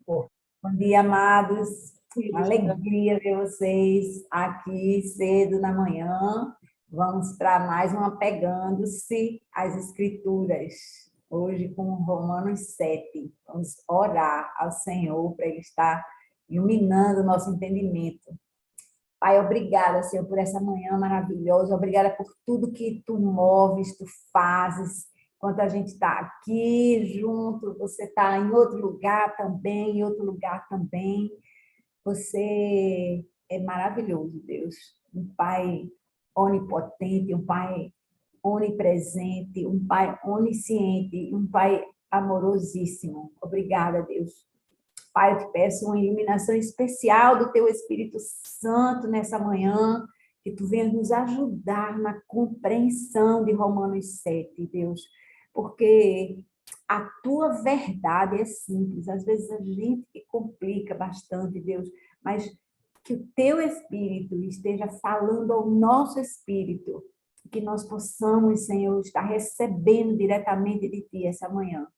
Bom dia, amados. Uma alegria ver vocês aqui cedo na manhã. Vamos para mais um Apegando-se às Escrituras. Hoje com Romanos 7. Vamos orar ao Senhor para Ele estar iluminando o nosso entendimento. Pai, obrigada, Senhor, por essa manhã maravilhosa. Obrigada por tudo que Tu moves, Tu fazes. Enquanto a gente está aqui junto, você está em outro lugar também, em outro lugar também. Você é maravilhoso, Deus. Um Pai onipotente, um Pai onipresente, um Pai onisciente, um Pai amorosíssimo. Obrigada, Deus. Pai, eu te peço uma iluminação especial do Teu Espírito Santo nessa manhã, que Tu venha nos ajudar na compreensão de Romanos 7, Deus, porque a Tua verdade é simples, às vezes a gente que complica bastante, Deus, mas que o Teu Espírito esteja falando ao nosso espírito, que nós possamos, Senhor, estar recebendo diretamente de Ti essa manhã.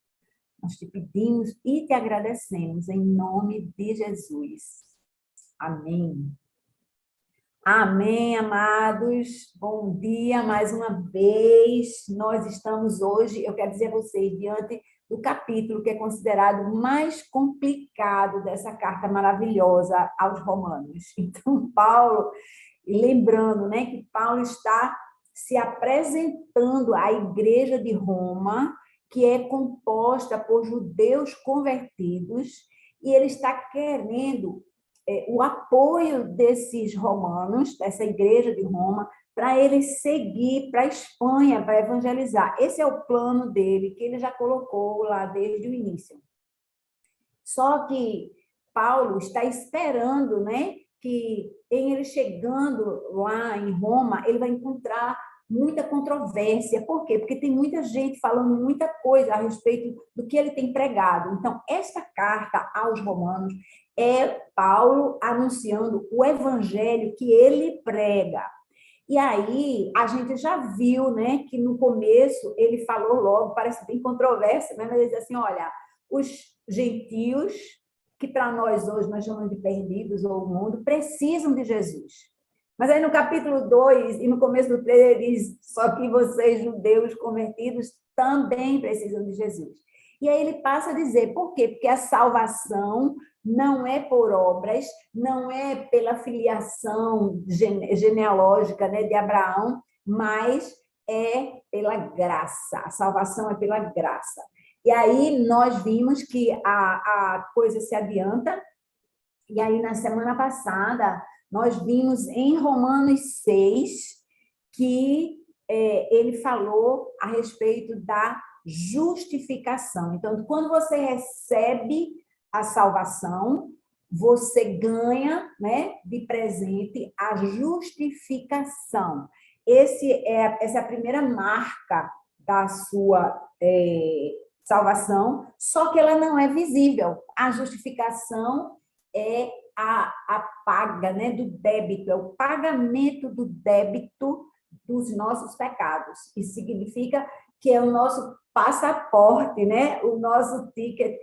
Nós te pedimos e te agradecemos em nome de Jesus. Amém. Amém, amados. Bom dia mais uma vez. Nós estamos hoje, eu quero dizer a vocês, diante do capítulo que é considerado o mais complicado dessa carta maravilhosa aos Romanos. Então, Paulo, lembrando, né, que Paulo está se apresentando à igreja de Roma, que é composta por judeus convertidos, e ele está querendo o apoio desses romanos, dessa igreja de Roma, para ele seguir para a Espanha, para evangelizar. Esse é o plano dele, que ele já colocou lá desde o início. Só que Paulo está esperando, né, que em ele chegando lá em Roma, ele vai encontrar muita controvérsia. Por quê? Porque tem muita gente falando muita coisa a respeito do que ele tem pregado. Então, esta carta aos romanos é Paulo anunciando o evangelho que ele prega. E aí, a gente já viu, né, que no começo ele falou logo, parece bem controverso, né, mas ele diz assim, olha, os gentios, que para nós hoje nós chamamos de perdidos ou o mundo, precisam de Jesus. Mas aí no capítulo 2 e no começo do 3 ele diz, só que vocês, judeus convertidos, também precisam de Jesus. E aí ele passa a dizer, por quê? Porque a salvação não é por obras, não é pela filiação genealógica, né, de Abraão, mas é pela graça. A salvação é pela graça. E aí nós vimos que a coisa se adianta, e aí na semana passada nós vimos em Romanos 6 que ele falou a respeito da justificação. Então, quando você recebe a salvação, você ganha, né, de presente a justificação. Essa é a primeira marca da sua salvação, só que ela não é visível. A justificação é a paga, né, do débito, é o pagamento do débito dos nossos pecados. Isso significa que é o nosso passaporte, né, o nosso ticket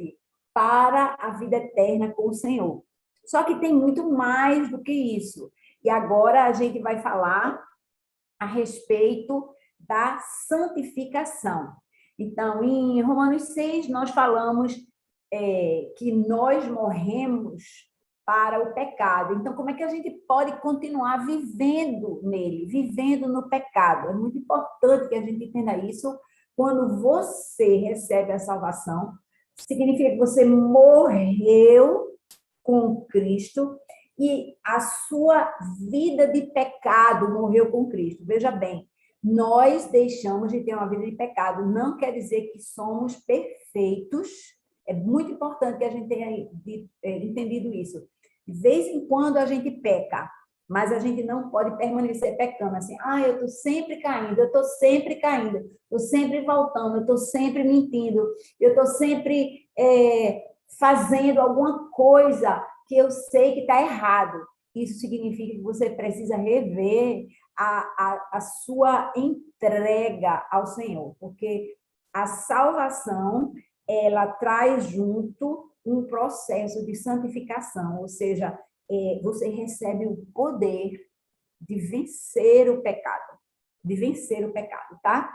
para a vida eterna com o Senhor. Só que tem muito mais do que isso. E agora a gente vai falar a respeito da santificação. Então, em Romanos 6, nós falamos que nós morremos para o pecado. Então, como é que a gente pode continuar vivendo nele, vivendo no pecado? É muito importante que a gente entenda isso. Quando você recebe a salvação, significa que você morreu com Cristo e a sua vida de pecado morreu com Cristo. Veja bem, nós deixamos de ter uma vida de pecado. Não quer dizer que somos perfeitos. É muito importante que a gente tenha entendido isso. De vez em quando a gente peca, mas a gente não pode permanecer pecando assim. Eu estou sempre caindo, eu estou sempre caindo, estou sempre voltando, eu estou sempre mentindo, eu estou sempre fazendo alguma coisa que eu sei que está errado. Isso significa que você precisa rever a sua entrega ao Senhor, porque a salvação ela traz junto um processo de santificação, ou seja, você recebe o poder de vencer o pecado, tá?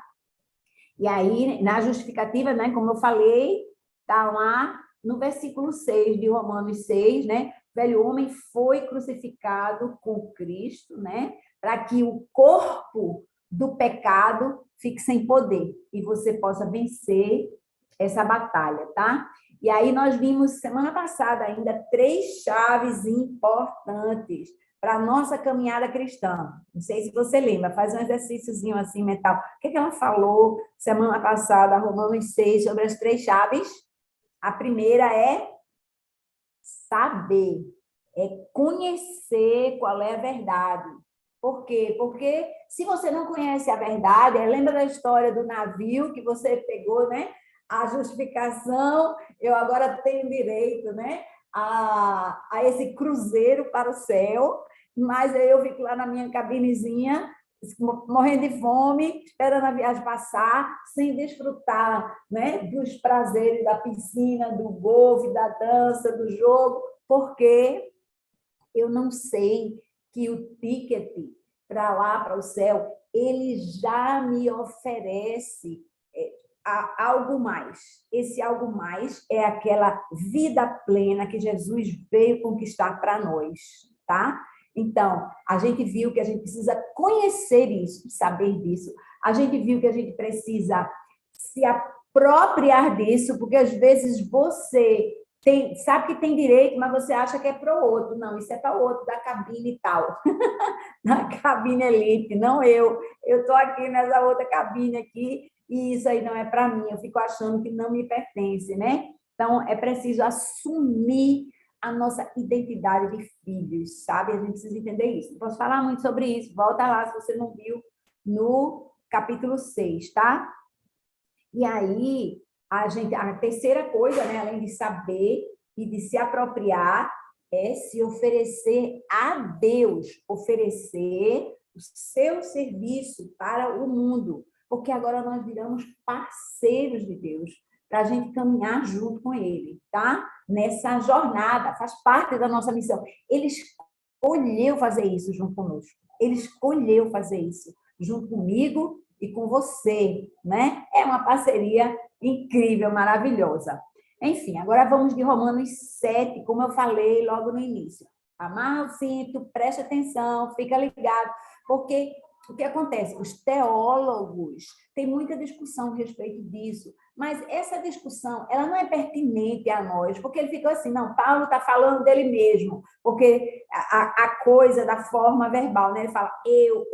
E aí, na justificativa, né, como eu falei, está lá no versículo 6 de Romanos 6, né? O velho homem foi crucificado com Cristo, né? Para que o corpo do pecado fique sem poder e você possa vencer essa batalha, tá? E aí nós vimos semana passada ainda 3 chaves importantes para a nossa caminhada cristã. Não sei se você lembra, faz um exercíciozinho assim mental. O que ela falou semana passada, Romanos 6, sobre as 3 chaves? A primeira é saber, é conhecer qual é a verdade. Por quê? Porque se você não conhece a verdade, lembra da história do navio que você pegou, né? A justificação, eu agora tenho direito, né? A esse cruzeiro para o céu, mas aí eu fico lá na minha cabinezinha, morrendo de fome, esperando a viagem passar, sem desfrutar, né, dos prazeres da piscina, do golfe, da dança, do jogo, porque eu não sei que o ticket para lá, para o céu, ele já me oferece algo mais. Esse algo mais é aquela vida plena que Jesus veio conquistar para nós, tá? Então, a gente viu que a gente precisa conhecer isso, saber disso. A gente viu que a gente precisa se apropriar disso, porque às vezes você sabe que tem direito, mas você acha que é para o outro. Não, isso é para o outro, da cabine e tal. Da cabine elite, não eu. Eu estou aqui nessa outra cabine aqui, e isso aí não é para mim. Eu fico achando que não me pertence, né? Então, é preciso assumir a nossa identidade de filhos, sabe? A gente precisa entender isso. Não posso falar muito sobre isso. Volta lá, se você não viu, no capítulo 6, tá? E aí, a terceira coisa, né, além de saber e de se apropriar, é se oferecer a Deus, oferecer o seu serviço para o mundo, porque agora nós viramos parceiros de Deus, para a gente caminhar junto com Ele, tá? Nessa jornada, faz parte da nossa missão. Ele escolheu fazer isso junto conosco, Ele escolheu fazer isso junto comigo e com você, né? É uma parceria incrível, maravilhosa. Enfim, agora vamos de Romanos 7, como eu falei logo no início. Amarra o cinto, preste atenção, fica ligado, porque o que acontece? Os teólogos têm muita discussão a respeito disso, mas essa discussão ela não é pertinente a nós, porque ele ficou assim, não, Paulo está falando dele mesmo, porque a coisa da forma verbal, né? Ele fala eu,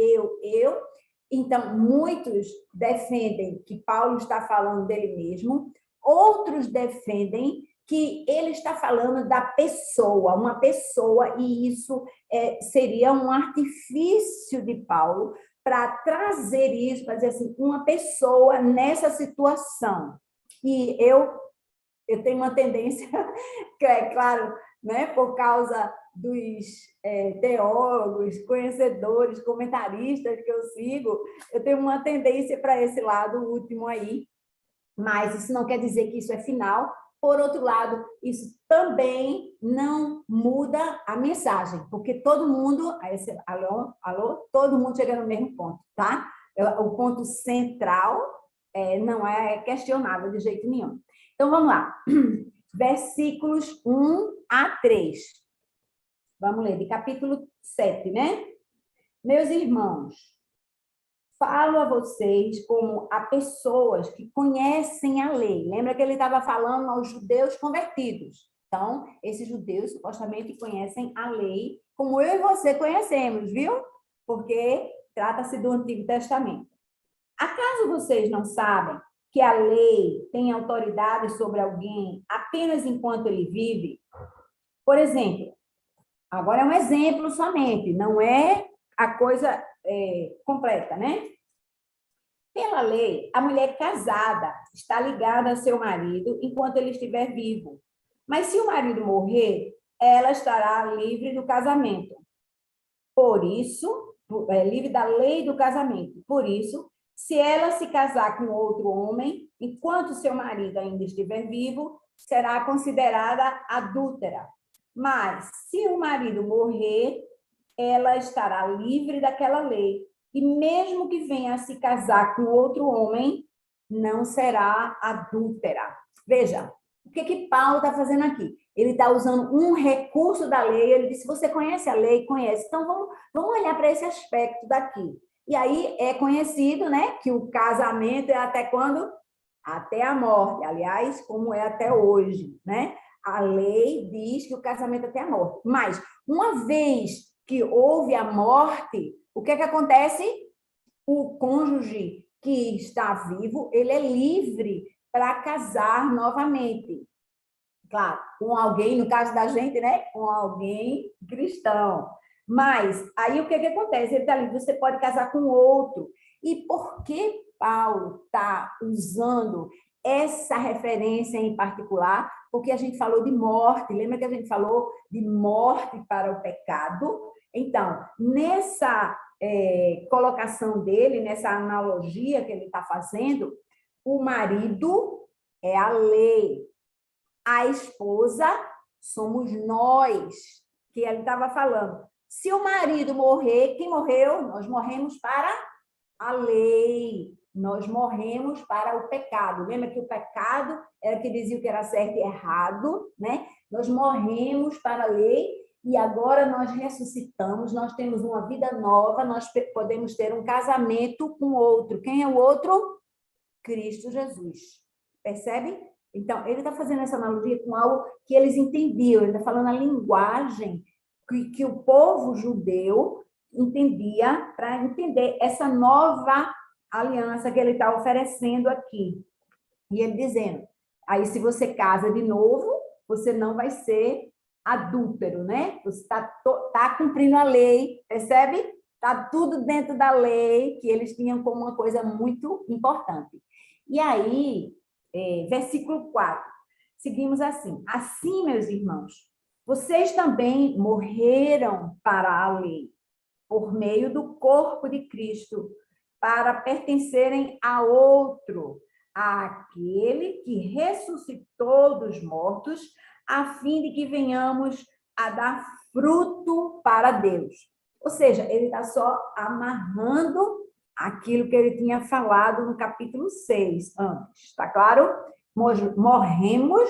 então, muitos defendem que Paulo está falando dele mesmo, outros defendem que ele está falando da pessoa, uma pessoa, e isso seria um artifício de Paulo para trazer isso, para dizer assim, uma pessoa nessa situação. E eu tenho uma tendência, que é claro, né, por causa dos teólogos, conhecedores, comentaristas que eu sigo, eu tenho uma tendência para esse lado último aí, mas isso não quer dizer que isso é final. Por outro lado, isso também não muda a mensagem, porque todo mundo, alô, todo mundo chega no mesmo ponto, tá? O ponto central não é questionável de jeito nenhum. Então, vamos lá. Versículos 1 a 3. Vamos ler, de capítulo 7, né? Meus irmãos, falo a vocês como a pessoas que conhecem a lei. Lembra que ele estava falando aos judeus convertidos. Então, esses judeus supostamente conhecem a lei como eu e você conhecemos, viu? Porque trata-se do Antigo Testamento. Acaso vocês não sabem que a lei tem autoridade sobre alguém apenas enquanto ele vive? Por exemplo, agora é um exemplo somente, não é a coisa completa, né? Pela lei, a mulher casada está ligada a seu marido enquanto ele estiver vivo. Mas se o marido morrer, ela estará livre do casamento. Por isso, livre da lei do casamento. Por isso, Se ela se casar com outro homem, enquanto seu marido ainda estiver vivo, será considerada adúltera. Mas, se o marido morrer, ela estará livre daquela lei. E mesmo que venha a se casar com outro homem, não será adúltera. Veja, o que Paulo está fazendo aqui? Ele está usando um recurso da lei. Ele disse, você conhece a lei? Conhece. Então, vamos olhar para esse aspecto daqui. E aí é conhecido, né, que o casamento é até quando? Até a morte. Aliás, como é até hoje, né? A lei diz que o casamento é até a morte. Mas, uma vez que houve a morte, o que acontece? O cônjuge que está vivo, ele é livre para casar novamente. Claro, com alguém, no caso da gente, né? Com alguém cristão. Mas aí o que acontece? Ele está ali, você pode casar com outro. E por que Paulo está usando essa referência em particular? Porque a gente falou de morte. Lembra que a gente falou de morte para o pecado? Então, nessa colocação dele, nessa analogia que ele está fazendo, o marido é a lei. A esposa somos nós, que ele estava falando. Se o marido morrer, quem morreu? Nós morremos para a lei, nós morremos para o pecado. Lembra que o pecado era que dizia o que era certo e errado, né? Nós morremos para a lei e agora nós ressuscitamos, nós temos uma vida nova, nós podemos ter um casamento com outro. Quem é o outro? Cristo Jesus. Percebe? Então, ele está fazendo essa analogia com algo que eles entendiam, ele está falando a linguagem que o povo judeu entendia para entender essa nova aliança que ele está oferecendo aqui. E ele dizendo, aí se você casa de novo, você não vai ser adúltero, né? Você está cumprindo a lei, percebe? Está tudo dentro da lei, que eles tinham como uma coisa muito importante. E aí, versículo 4, seguimos assim. Assim, meus irmãos, vocês também morreram para a lei, por meio do corpo de Cristo, para pertencerem a outro, àquele que ressuscitou dos mortos, a fim de que venhamos a dar fruto para Deus. Ou seja, ele está só amarrando aquilo que ele tinha falado no capítulo 6 antes, está claro? Morremos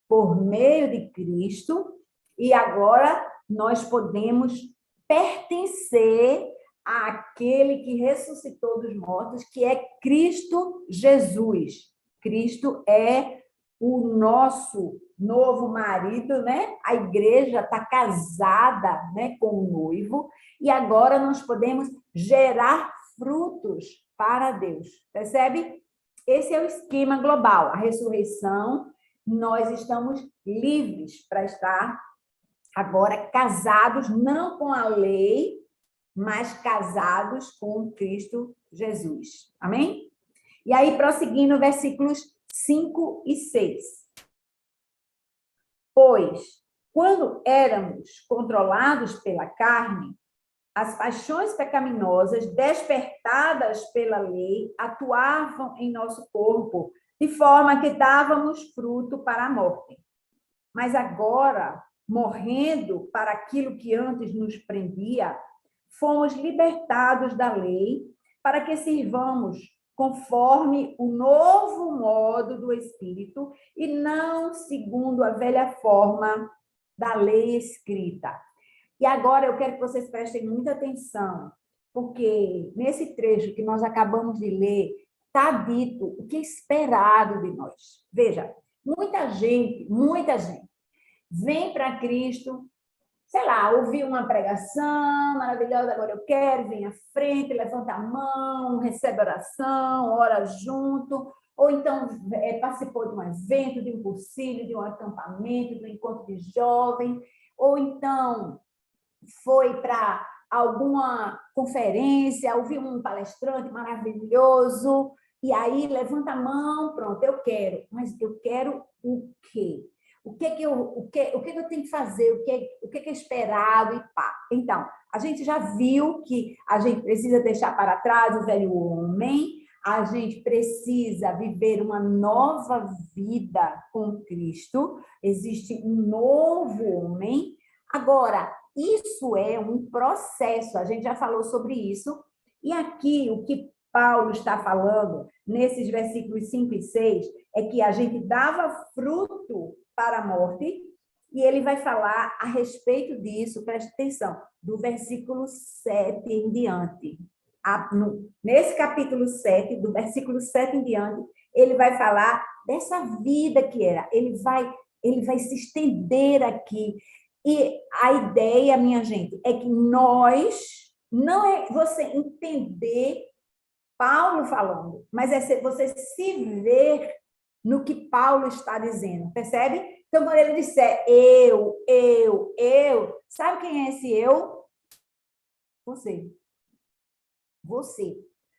por meio de Cristo e agora nós podemos pertencer àquele que ressuscitou dos mortos, que é Cristo Jesus. Cristo é o nosso novo marido, né? A igreja está casada, né, com o noivo e agora nós podemos gerar frutos para Deus. Percebe? Esse é o esquema global. A ressurreição, nós estamos livres para estar agora casados, não com a lei, mas casados com Cristo Jesus. Amém? E aí, prosseguindo, versículos 5 e 6. Pois, quando éramos controlados pela carne, as paixões pecaminosas despertadas pela lei atuavam em nosso corpo, de forma que dávamos fruto para a morte. Mas agora, morrendo para aquilo que antes nos prendia, fomos libertados da lei para que sirvamos conforme o novo modo do Espírito e não segundo a velha forma da lei escrita. E agora eu quero que vocês prestem muita atenção, porque nesse trecho que nós acabamos de ler, está dito o que é esperado de nós. Veja, muita gente vem para Cristo, sei lá, ouvir uma pregação maravilhosa, agora eu quero, vem à frente, levanta a mão, recebe oração, ora junto, ou então participou de um evento, de um cursilho, de um acampamento, de um encontro de jovem, ou então foi para alguma conferência, ouviu um palestrante maravilhoso, e aí levanta a mão, pronto, eu quero. Mas eu quero o quê? O que eu tenho que fazer? O que é esperado? E pá. Então, a gente já viu que a gente precisa deixar para trás o velho homem, A gente precisa viver uma nova vida com Cristo. Existe um novo homem. Agora, isso é um processo. A gente já falou sobre isso. E aqui, o que Paulo está falando, nesses versículos 5 e 6, é que a gente dava fruto para a morte, e ele vai falar a respeito disso, preste atenção, do versículo 7 em diante. Nesse capítulo 7, do versículo 7 em diante, ele vai falar dessa vida que era. Ele vai se estender aqui. E a ideia, minha gente, é que nós, não é você entender Paulo falando, mas é você se ver no que Paulo está dizendo, percebe? Então, quando ele disser eu, sabe quem é esse eu? Você. Você.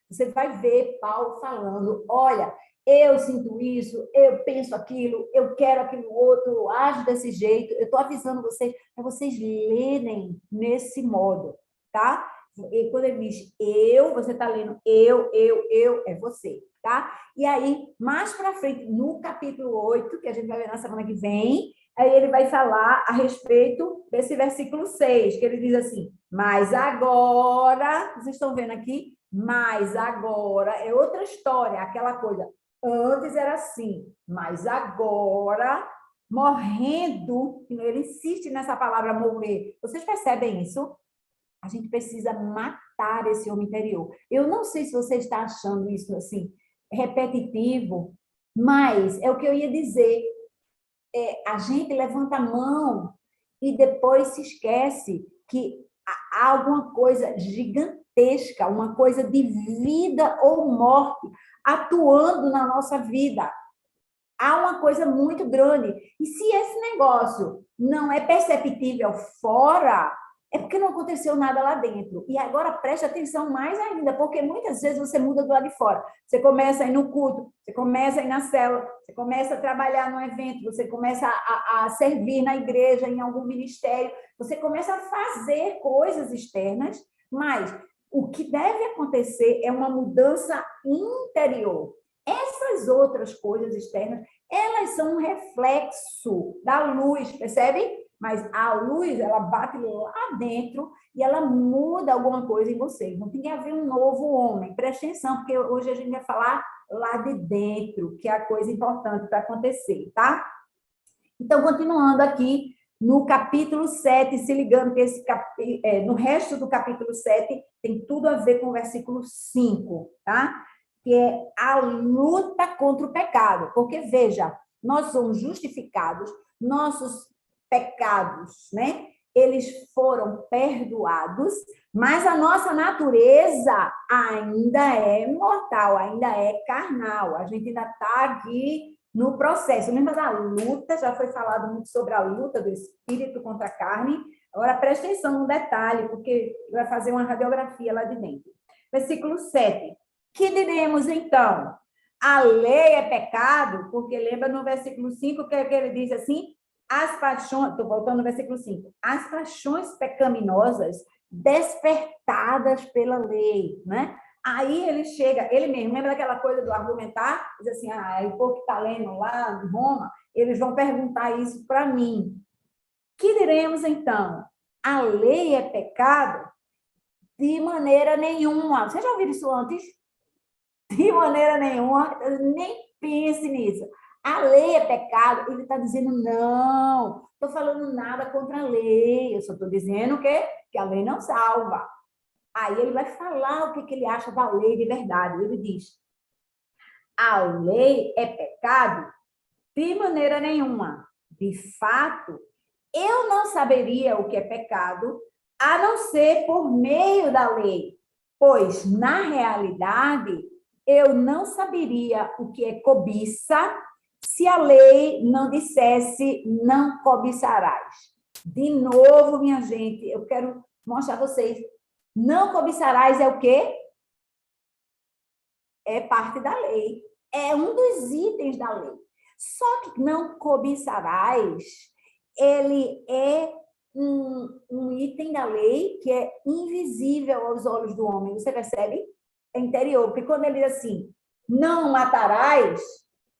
Você vai ver Paulo falando, olha, eu sinto isso, eu penso aquilo, eu quero aquilo outro, eu ajo desse jeito, eu estou avisando vocês, para vocês lerem nesse modo, tá? E quando ele diz eu, você está lendo eu, é você, tá? E aí, mais para frente, no capítulo 8, que a gente vai ver na semana que vem, aí ele vai falar a respeito desse versículo 6, que ele diz assim, mas agora, vocês estão vendo aqui? Mas agora, é outra história, aquela coisa, antes era assim, mas agora, morrendo, ele insiste nessa palavra morrer, vocês percebem isso? A gente precisa matar esse homem interior. Eu não sei se você está achando isso assim repetitivo, mas é o que eu ia dizer. A gente levanta a mão e depois se esquece que há alguma coisa gigantesca, uma coisa de vida ou morte atuando na nossa vida. Há uma coisa muito grande. E se esse negócio não é perceptível fora, é porque não aconteceu nada lá dentro. E agora preste atenção mais ainda, porque muitas vezes você muda do lado de fora. Você começa a ir no culto, você começa a ir na célula, você começa a trabalhar num evento, você começa a servir na igreja, em algum ministério, você começa a fazer coisas externas, mas o que deve acontecer é uma mudança interior. Essas outras coisas externas, elas são um reflexo da luz, percebe? Mas a luz, ela bate lá dentro e ela muda alguma coisa em você. Não tem que haver um novo homem. Preste atenção, porque hoje a gente vai falar lá de dentro, que é a coisa importante para acontecer, tá? Então, continuando aqui, no capítulo 7, se ligando que no resto do capítulo 7 tem tudo a ver com o versículo 5, tá? Que é a luta contra o pecado. Porque, veja, nós somos justificados, nossos pecados, né? Eles foram perdoados, mas a nossa natureza ainda é mortal, ainda é carnal. A gente ainda está aqui no processo. Lembra da luta? Já foi falado muito sobre a luta do espírito contra a carne. Agora, preste atenção no detalhe, porque vai fazer uma radiografia lá de dentro. Versículo 7. Que diremos, então? A lei é pecado? Porque lembra no versículo 5 que ele diz assim, as paixões, estou voltando no versículo 5, as paixões pecaminosas despertadas pela lei, né? Aí ele chega, ele mesmo, lembra daquela coisa do argumentar? Diz assim, o povo que está lendo lá em Roma, eles vão perguntar isso para mim. Que diremos, então? A lei é pecado? De maneira nenhuma. Você já ouviu isso antes? De maneira nenhuma, nem pense nisso. A lei é pecado, ele está dizendo não, estou falando nada contra a lei, eu só estou dizendo que a lei não salva. Aí ele vai falar o que ele acha da lei de verdade. Ele diz, a lei é pecado? De maneira nenhuma. De fato, eu não saberia o que é pecado, a não ser por meio da lei, pois, na realidade, eu não saberia o que é cobiça se a lei não dissesse não cobiçarás. De novo, minha gente, eu quero mostrar a vocês, não cobiçarás é o quê? É parte da lei, é um dos itens da lei. Só que não cobiçarás, ele é um item da lei que é invisível aos olhos do homem. Você percebe? É interior. Porque quando ele diz assim, não matarás,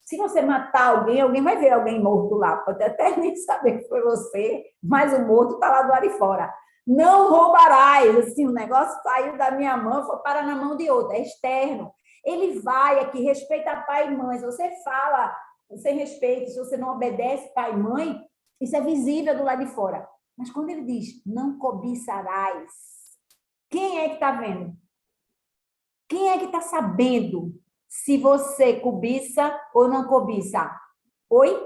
se você matar alguém, alguém vai ver alguém morto lá, pode até nem saber que foi você, mas o morto está lá do lado de fora. Não roubarás, assim, o negócio saiu da minha mão, foi parar na mão de outra, é externo. Ele vai aqui, respeita pai e mãe, se você fala sem respeito, se você não obedece pai e mãe, isso é visível do lado de fora. Mas quando ele diz, não cobiçarás, quem é que está vendo? Quem é que está sabendo se você cobiça ou não cobiça? Oi?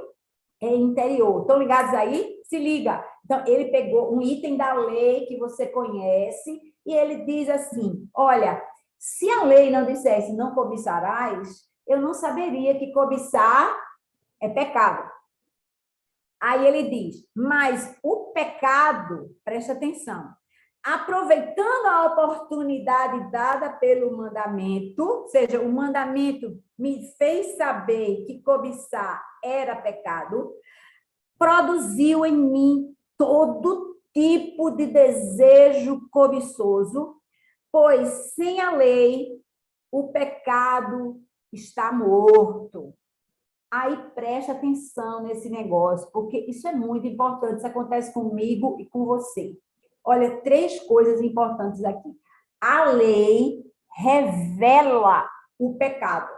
É interior. Estão ligados aí? Se liga. Então, ele pegou um item da lei que você conhece e ele diz assim, olha, se a lei não dissesse não cobiçarás, eu não saberia que cobiçar é pecado. Aí ele diz, mas o pecado, preste atenção, aproveitando a oportunidade dada pelo mandamento, ou seja, o mandamento me fez saber que cobiçar era pecado, produziu em mim todo tipo de desejo cobiçoso, pois sem a lei o pecado está morto. Aí preste atenção nesse negócio, porque isso é muito importante, isso acontece comigo e com você. Olha, 3 coisas importantes aqui. A lei revela o pecado.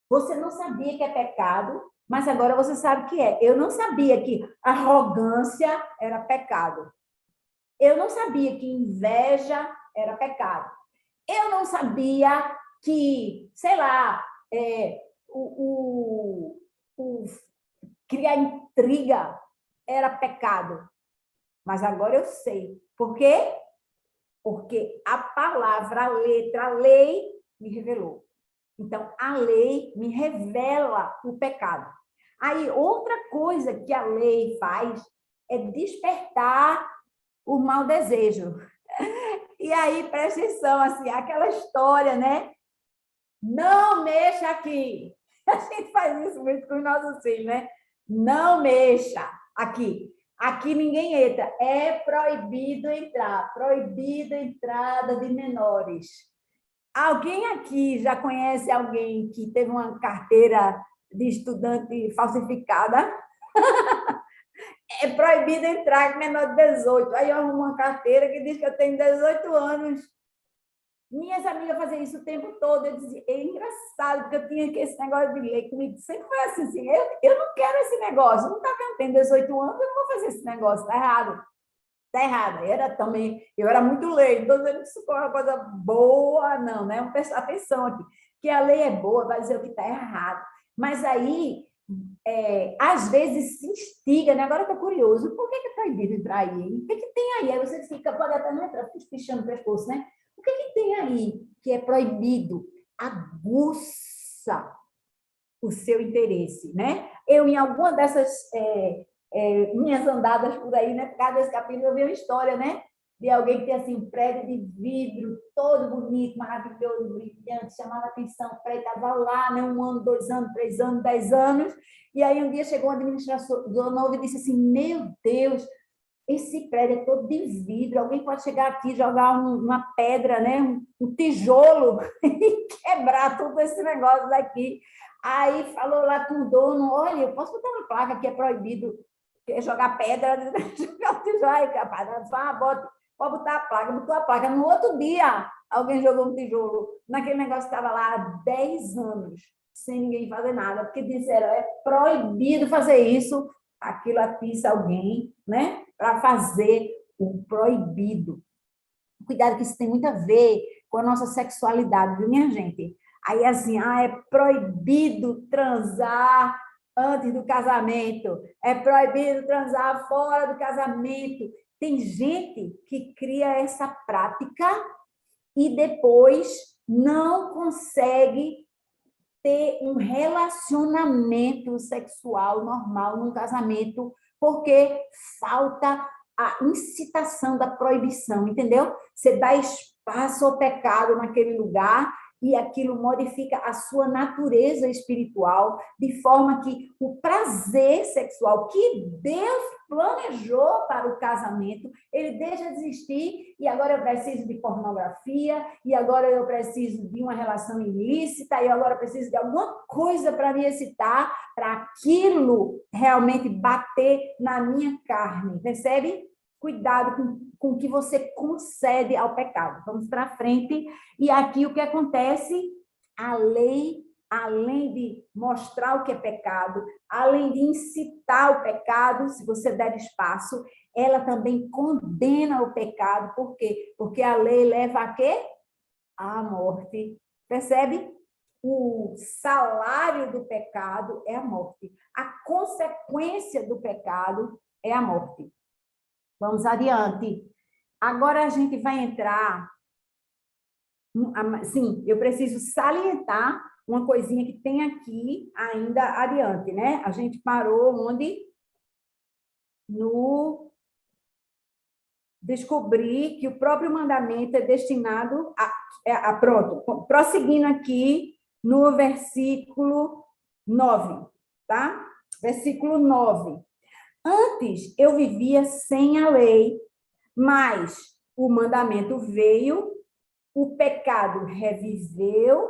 Você não sabia que é pecado, mas agora você sabe que é. Eu não sabia que arrogância era pecado. Eu não sabia que inveja era pecado. Eu não sabia que, sei lá, o criar intriga era pecado. Mas agora eu sei. Por quê? Porque a palavra, a letra, a lei me revelou. Então, a lei me revela o pecado. Aí, outra coisa que a lei faz é despertar o mau desejo. E aí, presta atenção, assim, aquela história, né? Não mexa aqui. A gente faz isso muito com os nossos filhos, né? Não mexa aqui. Aqui ninguém entra. É proibido entrar. Proibido a entrada de menores. Alguém aqui já conhece alguém que teve uma carteira de estudante falsificada? É proibido entrar com menor de 18. Aí eu arrumo uma carteira que diz que eu tenho 18 anos. Minhas amigas faziam isso o tempo todo. Eu dizia, é engraçado, porque eu tinha que esse negócio de lei comigo. Sempre foi assim, eu não quero esse negócio. Não está vendo, tem 18 anos, eu não vou fazer esse negócio, está errado. Está errado. Eu era muito lei, não estou dizendo que isso foi uma coisa boa, não, né? Presta atenção aqui, que a lei é boa, vai dizer o que está errado. Mas aí, às vezes, se instiga, né? Agora eu estou curioso, por que é proibido entrar aí? O que tem aí? Aí você fica, pode até não entrar, fica espichando o pescoço, né? O que tem aí que é proibido? Aguça o seu interesse, né? Eu, em alguma dessas minhas andadas por aí, né? Por causa desse capítulo, eu vi uma história, né? De alguém que tem assim, um prédio de vidro, todo bonito, maravilhoso, brilhante, chamava atenção. O prédio estava lá, né? 1 ano, 2 anos, 3 anos, 10 anos. E aí um dia chegou um administrador novo e disse assim: Meu Deus, esse prédio é todo de vidro, alguém pode chegar aqui, jogar uma pedra, né? um tijolo e quebrar todo esse negócio daqui. Aí falou lá com o dono: Olha, eu posso botar uma placa que é proibido jogar pedra, jogar o tijolo. Aí, rapaz, pode botar a placa, botou a placa. No outro dia, alguém jogou um tijolo naquele negócio que estava lá há 10 anos, sem ninguém fazer nada, porque disseram: é proibido fazer isso. Aquilo atiça alguém, né? Para fazer o proibido. Cuidado que isso tem muito a ver com a nossa sexualidade, viu, minha gente? Aí, assim, é proibido transar antes do casamento, é proibido transar fora do casamento. Tem gente que cria essa prática e depois não consegue ter um relacionamento sexual normal num casamento, porque falta a incitação da proibição, entendeu? Você dá espaço ao pecado naquele lugar e aquilo modifica a sua natureza espiritual, de forma que o prazer sexual que Deus planejou para o casamento, ele deixa de existir, e agora eu preciso de pornografia, e agora eu preciso de uma relação ilícita, e agora eu preciso de alguma coisa para me excitar, para aquilo realmente bater na minha carne, percebe? Cuidado com o que você concede ao pecado. Vamos para frente. E aqui o que acontece? A lei, além de mostrar o que é pecado, além de incitar o pecado, se você der espaço, ela também condena o pecado. Por quê? Porque a lei leva a quê? À morte. Percebe? O salário do pecado é a morte. A consequência do pecado é a morte. Vamos adiante. Agora a gente vai entrar. Sim, eu preciso salientar uma coisinha que tem aqui ainda adiante, né? A gente parou onde? No descobrir que o próprio mandamento é destinado a pronto, prosseguindo aqui no versículo 9, tá? Versículo 9. Antes eu vivia sem a lei, mas o mandamento veio, o pecado reviveu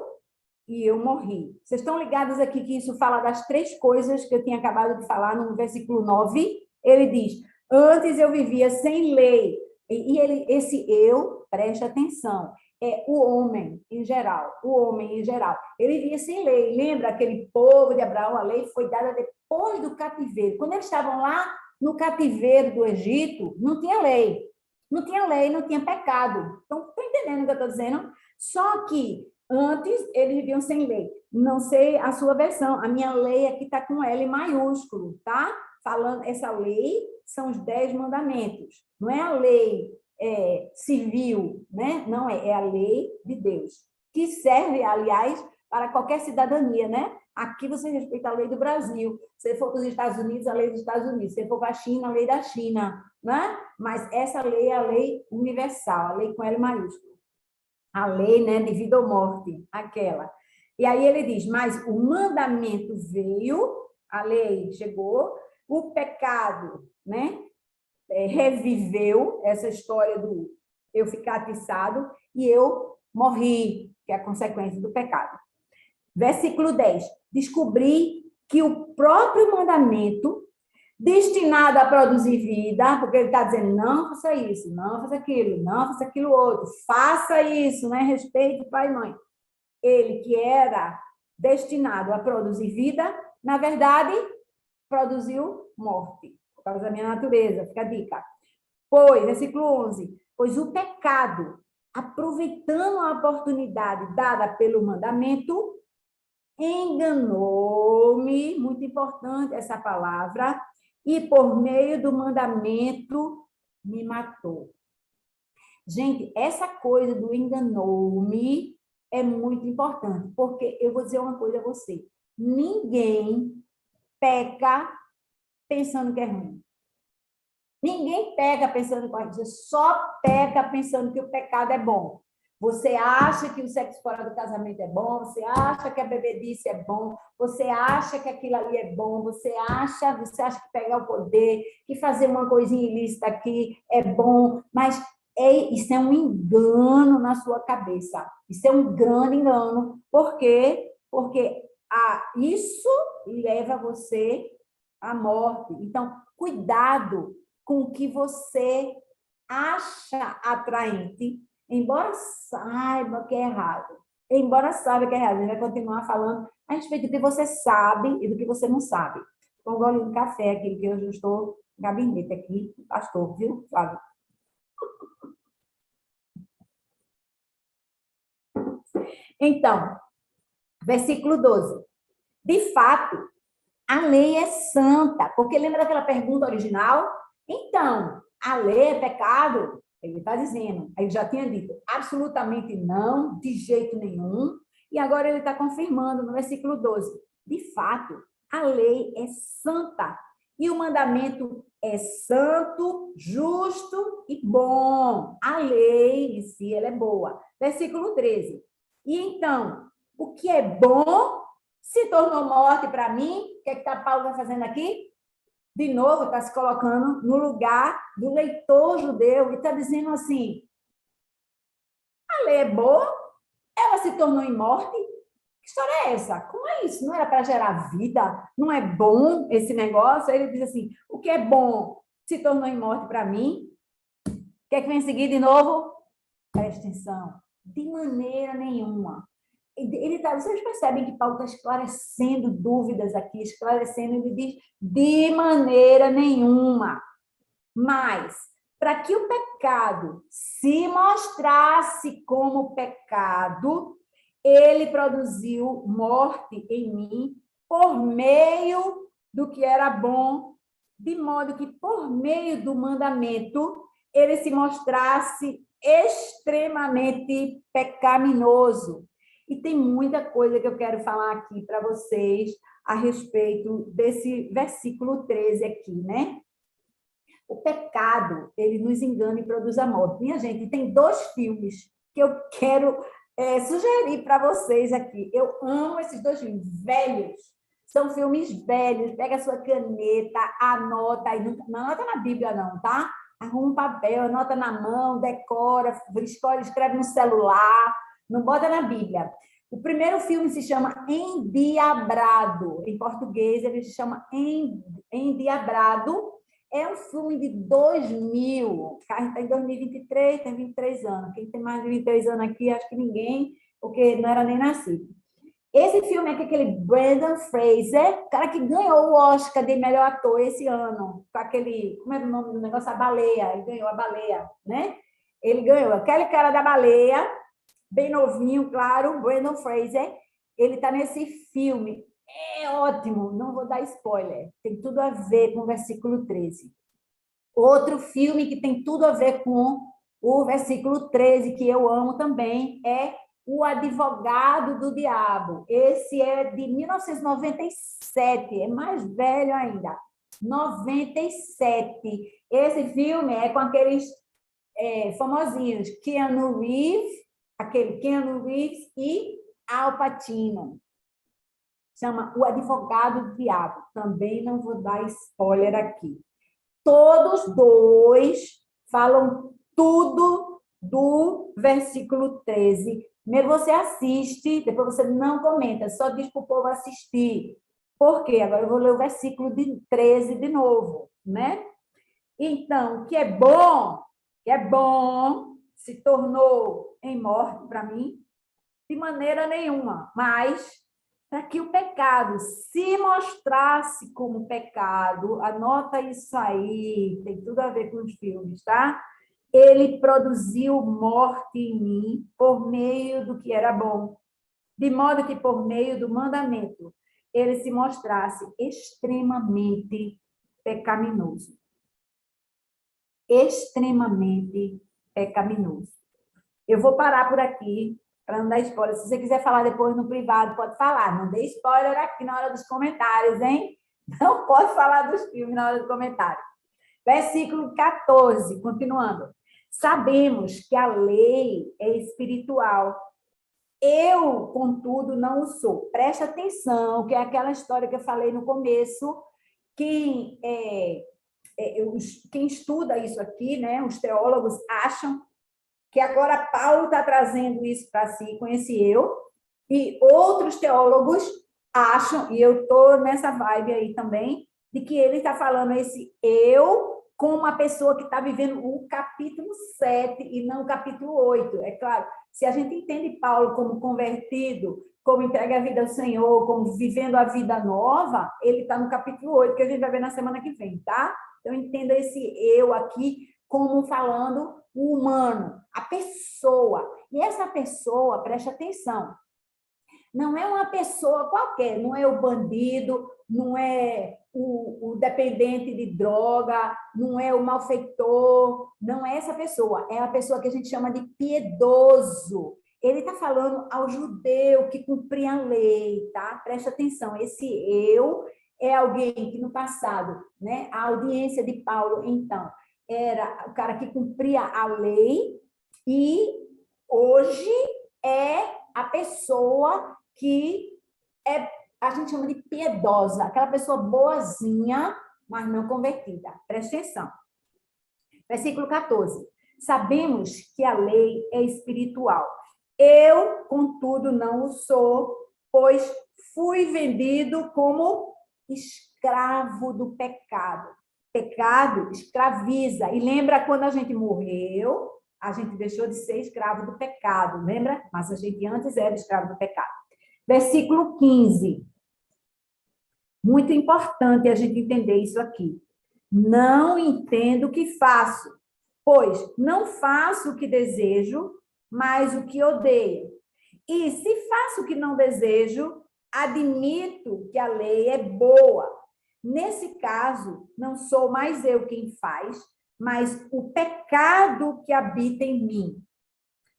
e eu morri. Vocês estão ligados aqui que isso fala das três coisas que eu tinha acabado de falar no versículo 9? Ele diz, antes eu vivia sem lei. E esse eu, preste atenção, é o homem em geral, o homem em geral. Ele vivia sem lei. Lembra aquele povo de Abraão? A lei foi dada depois do cativeiro. Quando eles estavam lá no cativeiro do Egito, não tinha lei. Não tinha lei, não tinha pecado. Então, estou entendendo o que eu estou dizendo? Só que antes eles viviam sem lei. Não sei a sua versão. A minha lei aqui está com L maiúsculo, tá? Falando, essa lei são os 10 mandamentos. Não é a lei civil, né? Não é a lei de Deus, que serve, aliás, para qualquer cidadania, né? Aqui você respeita a lei do Brasil. Se for para os Estados Unidos, a lei dos Estados Unidos. Se for para a China, a lei da China, né? Mas essa lei é a lei universal, a lei com L maiúsculo. A lei, né, de vida ou morte, aquela. E aí ele diz, mas o mandamento veio, a lei chegou, o pecado, né, reviveu essa história do eu ficar atiçado e eu morri, que é a consequência do pecado. Versículo 10. Descobri que o próprio mandamento destinado a produzir vida, porque ele está dizendo, não faça isso, não faça aquilo, não faça aquilo outro, faça isso, né? Respeite pai e mãe. Ele que era destinado a produzir vida, na verdade, produziu morte, por causa da minha natureza, fica a dica. Pois, versículo 11, pois o pecado, aproveitando a oportunidade dada pelo mandamento, enganou-me, muito importante essa palavra, e por meio do mandamento me matou. Gente, essa coisa do enganou-me é muito importante, porque eu vou dizer uma coisa a você, ninguém peca pensando que é ruim. Ninguém peca pensando que é ruim, você só peca pensando que o pecado é bom. Você acha que o sexo fora do casamento é bom, você acha que a bebedice é bom, você acha que aquilo ali é bom, você acha que pegar o poder, que fazer uma coisinha ilícita aqui é bom, mas isso é um engano na sua cabeça. Isso é um grande engano. Por quê? Porque isso leva você à morte. Então, cuidado com o que você acha atraente, embora saiba que é errado. Embora saiba que é errado, a gente vai continuar falando a respeito do que você sabe e do que você não sabe. Estou engolindo café aqui, porque hoje eu estou no gabinete aqui, pastor, viu, Flávio? Então, versículo 12. De fato, a lei é santa, porque lembra daquela pergunta original? Então, a lei é pecado? Ele está dizendo, ele já tinha dito, absolutamente não, de jeito nenhum, e agora ele está confirmando no versículo 12. De fato, a lei é santa, e o mandamento é santo, justo e bom. A lei em si, ela é boa. Versículo 13. E então, o que é bom se tornou morte para mim. O que é que Paulo está fazendo aqui? De novo, está se colocando no lugar do leitor judeu e está dizendo assim, a lei é boa, ela se tornou em morte. Que história é essa? Como é isso? Não era para gerar vida? Não é bom esse negócio? Ele diz assim, o que é bom se tornou em morte para mim. O que é que vem em seguida de novo? Presta atenção. De maneira nenhuma. Vocês percebem que Paulo está esclarecendo dúvidas aqui, esclarecendo, ele diz, de maneira nenhuma. Mas, para que o pecado se mostrasse como pecado, ele produziu morte em mim por meio do que era bom, de modo que, por meio do mandamento, ele se mostrasse extremamente pecaminoso. E tem muita coisa que eu quero falar aqui para vocês a respeito desse versículo 13 aqui, né? O pecado, ele nos engana e produz a morte. Minha gente, tem 2 filmes que eu quero sugerir para vocês aqui. Eu amo esses 2 filmes, velhos. São filmes velhos. Pega a sua caneta, anota aí. Não anota na Bíblia, não, tá? Arruma um papel, anota na mão, decora, escreve no celular. Não bota na Bíblia. O primeiro filme se chama Endiabrado. Em português, ele se chama Endiabrado. É um filme de 2000. Está em 2023, tem 23 anos. Quem tem mais de 23 anos aqui, acho que ninguém, porque não era nem nascido. Esse filme é com aquele Brendan Fraser, cara que ganhou o Oscar de melhor ator esse ano, com aquele, como é o nome do negócio? A Baleia. Ele ganhou a Baleia, né? Ele ganhou. Aquele cara da Baleia, bem novinho, claro, Brendan Fraser, ele está nesse filme. É ótimo, não vou dar spoiler, tem tudo a ver com o versículo 13. Outro filme que tem tudo a ver com o versículo 13, que eu amo também, é O Advogado do Diabo. Esse é de 1997, é mais velho ainda. 97. Esse filme é com aqueles famosinhos, Keanu Reeves e Al Pacino. Chama O Advogado do Diabo. Também não vou dar spoiler aqui. Todos 2 falam tudo do versículo 13. Primeiro você assiste, depois você não comenta, só diz para o povo assistir. Por quê? Agora eu vou ler o versículo 13 de novo, né? Então, o que é bom, se tornou em morte para mim, de maneira nenhuma, mas para que o pecado se mostrasse como pecado, anota isso aí, tem tudo a ver com os filmes, tá? Ele produziu morte em mim por meio do que era bom, de modo que por meio do mandamento ele se mostrasse extremamente pecaminoso. Extremamente pecaminoso. Eu vou parar por aqui, para não dar spoiler. Se você quiser falar depois no privado, pode falar. Não dê spoiler aqui na hora dos comentários, hein? Não pode falar dos filmes na hora do comentário. Versículo 14, continuando. Sabemos que a lei é espiritual. Eu, contudo, não o sou. Presta atenção, que é aquela história que eu falei no começo. Quem estuda isso aqui, né, os teólogos acham que agora Paulo está trazendo isso para si, com esse eu, e outros teólogos acham, e eu estou nessa vibe aí também, de que ele está falando esse eu com uma pessoa que está vivendo o capítulo 7 e não o capítulo 8. É claro, se a gente entende Paulo como convertido, como entrega a vida ao Senhor, como vivendo a vida nova, ele está no capítulo 8, que a gente vai ver na semana que vem, tá? Então, entenda esse eu aqui como falando o humano, a pessoa. E essa pessoa, preste atenção, não é uma pessoa qualquer, não é o bandido, não é o dependente de droga, não é o malfeitor, não é essa pessoa, é a pessoa que a gente chama de piedoso. Ele está falando ao judeu que cumpria a lei, tá? Preste atenção, esse eu é alguém que no passado, né, a audiência de Paulo, então, era o cara que cumpria a lei e hoje é a pessoa que a gente chama de piedosa, aquela pessoa boazinha, mas não convertida. Preste atenção. Versículo 14. Sabemos que a lei é espiritual. Eu, contudo, não o sou, pois fui vendido como escravo do pecado. Pecado escraviza. E lembra quando a gente morreu, a gente deixou de ser escravo do pecado, lembra? Mas a gente antes era escravo do pecado. Versículo 15. Muito importante a gente entender isso aqui. Não entendo o que faço, pois não faço o que desejo, mas o que odeio. E se faço o que não desejo, admito que a lei é boa. Nesse caso, não sou mais eu quem faz, mas o pecado que habita em mim.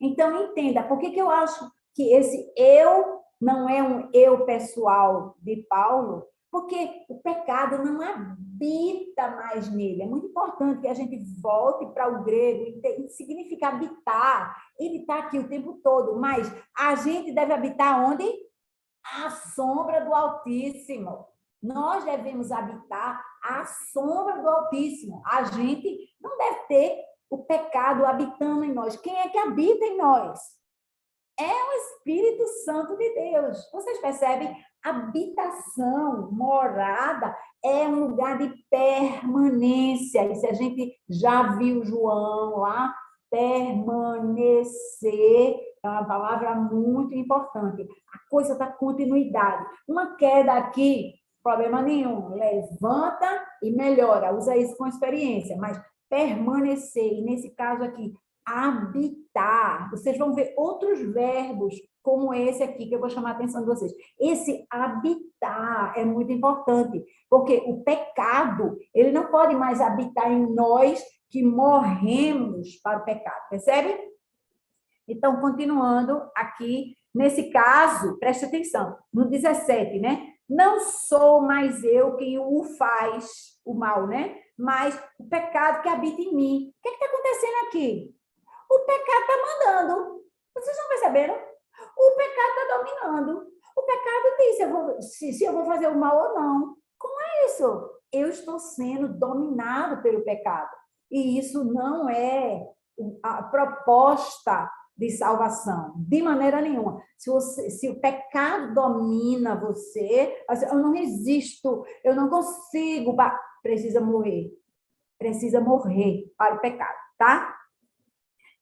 Então, entenda, por que eu acho que esse eu não é um eu pessoal de Paulo? Porque o pecado não habita mais nele. É muito importante que a gente volte para o grego, significa habitar. Ele está aqui o tempo todo, mas a gente deve habitar onde? À sombra do Altíssimo. Nós devemos habitar à sombra do Altíssimo. A gente não deve ter o pecado habitando em nós. Quem é que habita em nós? É o Espírito Santo de Deus. Vocês percebem? Habitação, morada, é um lugar de permanência. E se a gente já viu João lá, permanecer é uma palavra muito importante. A coisa da continuidade. Uma queda aqui, problema nenhum. Levanta e melhora. Usa isso com experiência. Mas permanecer, e nesse caso aqui, habitar. Vocês vão ver outros verbos como esse aqui, que eu vou chamar a atenção de vocês. Esse habitar é muito importante, porque o pecado, ele não pode mais habitar em nós que morremos para o pecado, percebe? Então, continuando aqui, nesse caso, preste atenção, no 17, né? Não sou mais eu quem o faz, o mal, né? Mas o pecado que habita em mim. O que está acontecendo aqui? O pecado está mandando. Vocês estão percebendo? O pecado está dominando. O pecado diz se eu vou fazer o mal ou não. Como é isso? Eu estou sendo dominado pelo pecado. E isso não é a proposta de salvação, de maneira nenhuma. Se o pecado domina você, eu não resisto, eu não consigo, precisa morrer para o pecado, tá?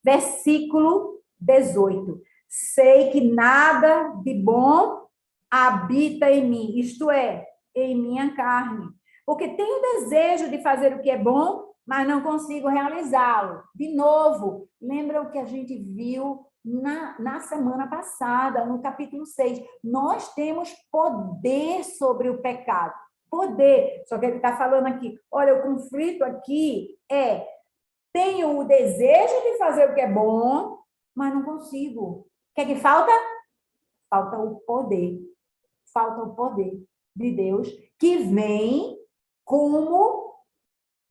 Versículo 18. Sei que nada de bom habita em mim, isto é, em minha carne. Porque tenho desejo de fazer o que é bom, mas não consigo realizá-lo. De novo, lembra o que a gente viu na semana passada, no capítulo 6. Nós temos poder sobre o pecado. Poder. Só que ele está falando aqui, olha, o conflito aqui é tenho o desejo de fazer o que é bom, mas não consigo. O que é que falta? Falta o poder. Falta o poder de Deus que vem como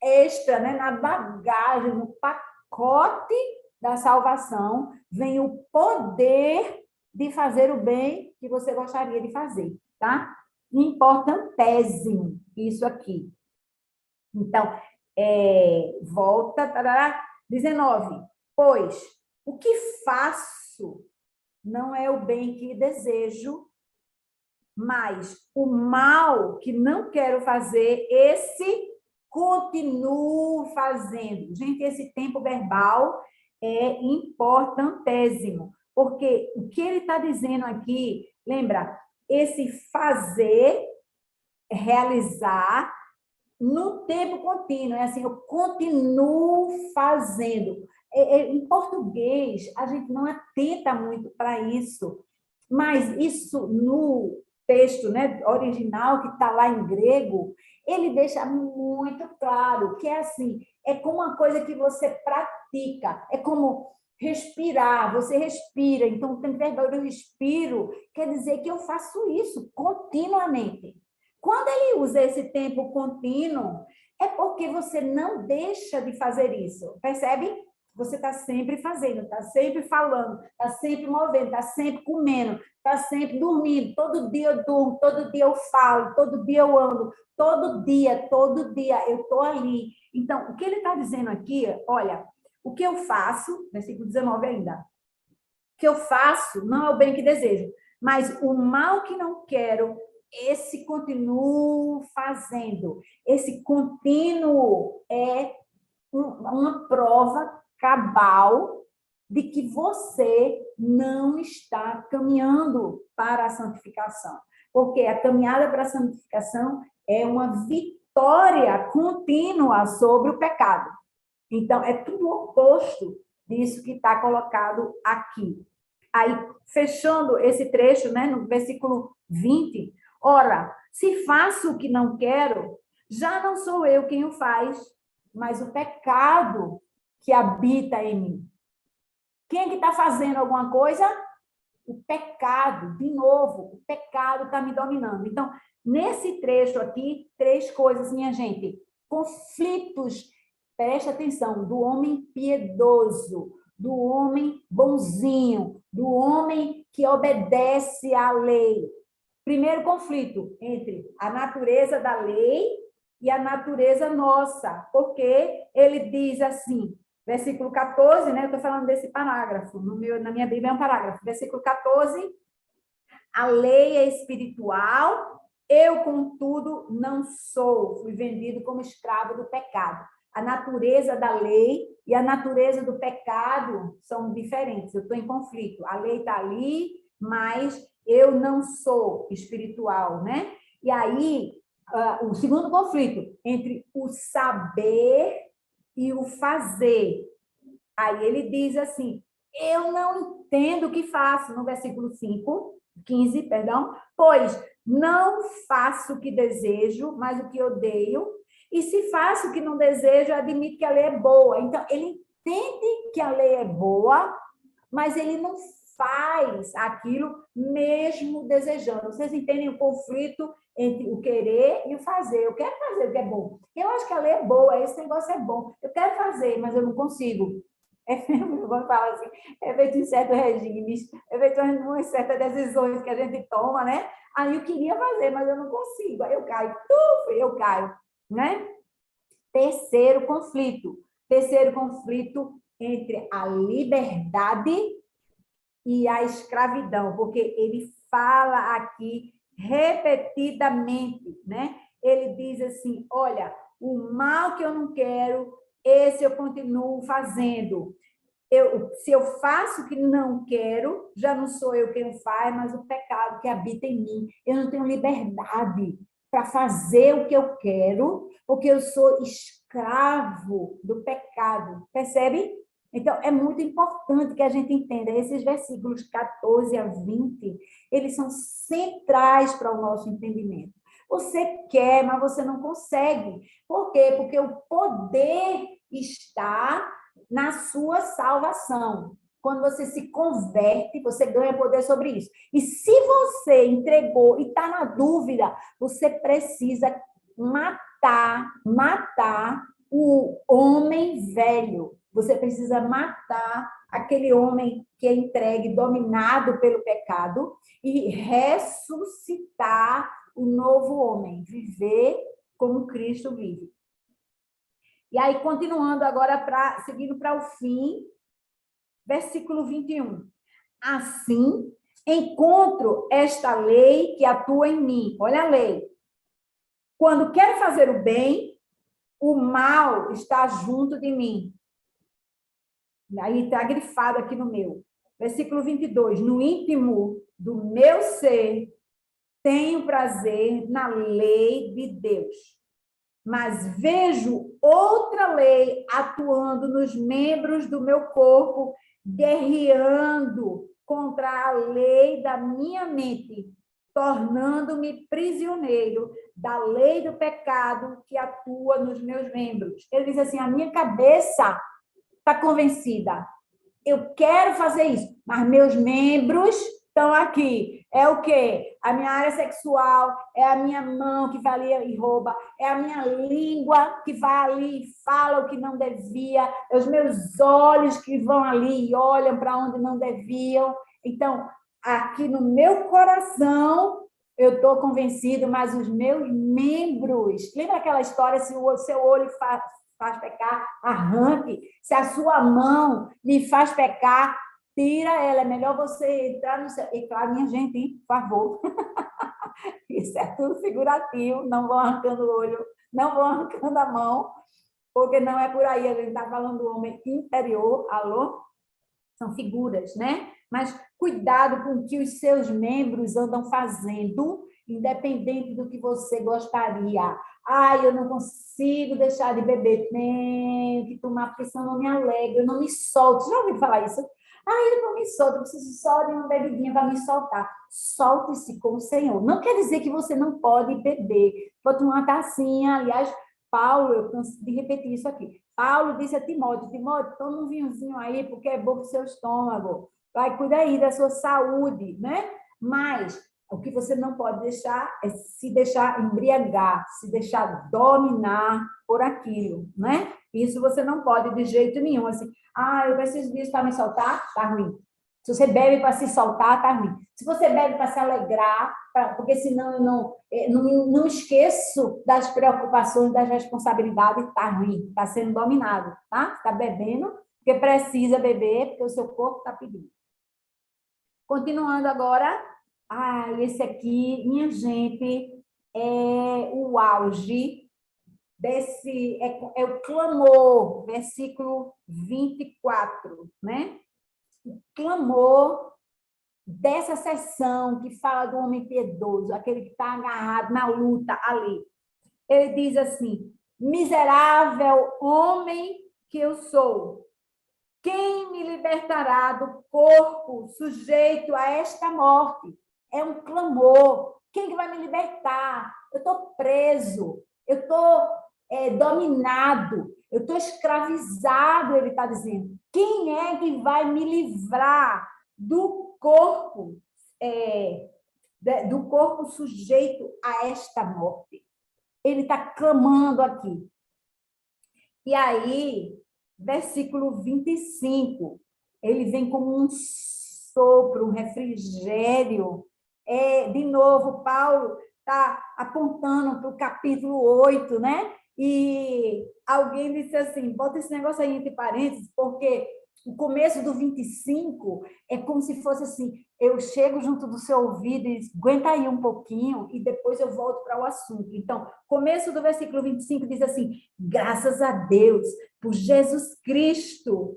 extra, né? Na bagagem, no pacote da salvação, vem o poder de fazer o bem que você gostaria de fazer, tá? Importantésimo isso aqui. Então, volta, tarará, 19. Pois o que faço não é o bem que desejo, mas o mal que não quero fazer, esse continuo fazendo. Gente, esse tempo verbal é importantésimo, porque o que ele está dizendo aqui, lembra, esse fazer, realizar, no tempo contínuo, é assim, eu continuo fazendo. Em português, a gente não atenta muito para isso, mas isso no texto, né, original, que está lá em grego, ele deixa muito claro que é assim, é como uma coisa que você pratica, é como respirar, você respira, então tem verbo eu respiro, quer dizer que eu faço isso continuamente. Quando ele usa esse tempo contínuo, é porque você não deixa de fazer isso, percebe? você está sempre fazendo, está sempre falando, está sempre movendo, está sempre comendo, está sempre dormindo. Todo dia eu durmo, todo dia eu falo, todo dia eu ando, todo dia eu estou ali. Então, o que ele está dizendo aqui, olha, o que eu faço, versículo 19 ainda, o que eu faço não é o bem que desejo, mas o mal que não quero, esse continuo fazendo. Esse contínuo é uma prova cabal de que você não está caminhando para a santificação. Porque a caminhada para a santificação é uma vitória contínua sobre o pecado. Então, é tudo o oposto disso que está colocado aqui. Aí, fechando esse trecho, né, no versículo 20, ora, se faço o que não quero, já não sou eu quem o faz, mas o pecado que habita em mim. Quem é que está fazendo alguma coisa? O pecado, de novo, o pecado está me dominando. Então, nesse trecho aqui, 3 coisas, minha gente. Conflitos, preste atenção, do homem piedoso, do homem bonzinho, do homem que obedece à lei. Primeiro conflito entre a natureza da lei e a natureza nossa, porque ele diz assim, versículo 14, né? Eu estou falando desse parágrafo, na minha Bíblia é um parágrafo, versículo 14, a lei é espiritual, eu, contudo, não sou, fui vendido como escravo do pecado. A natureza da lei e a natureza do pecado são diferentes, eu estou em conflito. A lei está ali, mas eu não sou espiritual, né? E aí, o segundo conflito, entre o saber e o fazer. Aí ele diz assim, eu não entendo o que faço, no versículo 15, perdão, pois não faço o que desejo, mas o que odeio, e se faço o que não desejo, admito que a lei é boa. Então, ele entende que a lei é boa, mas ele não faz aquilo mesmo desejando. Vocês entendem o conflito entre o querer e o fazer? Eu quero fazer o que é bom. Eu acho que a lei é boa, esse negócio é bom. Eu quero fazer, mas eu não consigo. Vamos falar assim, é feito em certos regimes, é feito em certas decisões que a gente toma, né? Aí eu queria fazer, mas eu não consigo. Aí eu caio, eu caio, né? Terceiro conflito entre a liberdade e a escravidão, porque ele fala aqui repetidamente, né? Ele diz assim, olha, o mal que eu não quero, esse eu continuo fazendo. Se eu faço o que não quero, já não sou eu quem faz, mas o pecado que habita em mim. Eu não tenho liberdade para fazer o que eu quero, porque eu sou escravo do pecado. Percebe? Então, é muito importante que a gente entenda. Esses versículos 14 a 20, eles são centrais para o nosso entendimento. Você quer, mas você não consegue. Por quê? Porque o poder está na sua salvação. Quando você se converte, você ganha poder sobre isso. E se você entregou e está na dúvida, você precisa matar o homem velho. Você precisa matar aquele homem que é entregue, dominado pelo pecado, e ressuscitar o novo homem, viver como Cristo vive. E aí, continuando agora, seguindo para o fim, versículo 21. Assim, encontro esta lei que atua em mim. Olha a lei. Quando quero fazer o bem, o mal está junto de mim. Aí está grifado aqui no meu. Versículo 22. No íntimo do meu ser, tenho prazer na lei de Deus. Mas vejo outra lei atuando nos membros do meu corpo, guerreando contra a lei da minha mente, tornando-me prisioneiro da lei do pecado que atua nos meus membros. Ele diz assim, a minha cabeça está convencida. Eu quero fazer isso, mas meus membros Então, aqui, é o quê? A minha área sexual, é a minha mão que vai ali e rouba, é a minha língua que vai ali e fala o que não devia, é os meus olhos que vão ali e olham para onde não deviam. Então, aqui no meu coração, eu estou convencido, mas os meus membros... Lembra aquela história, se o seu olho faz pecar, arranque. Se a sua mão lhe faz pecar, tira ela. É melhor você entrar no céu. E claro, minha gente, hein? Por favor. Isso é tudo figurativo. Não vão arrancando o olho, não vão arrancando a mão, porque não é por aí. A gente está falando do homem interior. Alô? São figuras, né? Mas cuidado com o que os seus membros andam fazendo, independente do que você gostaria. Ai, eu não consigo deixar de beber, tenho que tomar, porque senão não me alegra, eu não me solto. Já ouviu falar isso? Ai, eu não me solto, eu preciso só de uma bebidinha para me soltar. Solte-se com o Senhor. Não quer dizer que você não pode beber. Pode tomar uma tacinha, aliás, Paulo, eu canso de repetir isso aqui. Paulo disse a Timóteo, Timóteo, toma um vinhozinho aí, porque é bom para o seu estômago. Vai, cuida aí da sua saúde, né? Mas o que você não pode deixar é se deixar embriagar, se deixar dominar por aquilo, né? Isso você não pode de jeito nenhum. Assim, eu preciso disso para me soltar, tá ruim. Se você bebe para se soltar, tá ruim. Se você bebe para se alegrar, porque senão eu não esqueço das preocupações, das responsabilidades, tá ruim, está sendo dominado, tá? Está bebendo, porque precisa beber, porque o seu corpo está pedindo. Continuando agora, esse aqui, minha gente, é o auge desse, é o clamor, versículo 24, né? O clamor dessa sessão que fala do homem piedoso, aquele que está agarrado na luta ali. Ele diz assim: miserável homem que eu sou, quem me libertará do corpo sujeito a esta morte? É um clamor. Quem que vai me libertar? Eu estou preso, eu estou dominado, eu estou escravizado, ele está dizendo. Quem é que vai me livrar do corpo, do corpo sujeito a esta morte? Ele está clamando aqui. E aí, versículo 25, ele vem como um sopro, um refrigério. De novo, Paulo está apontando para o capítulo 8, né? E alguém disse assim, bota esse negócio aí entre parênteses, porque o começo do 25 é como se fosse assim, eu chego junto do seu ouvido e diz, aguenta aí um pouquinho e depois eu volto para o assunto. Então, começo do versículo 25 diz assim, graças a Deus por Jesus Cristo,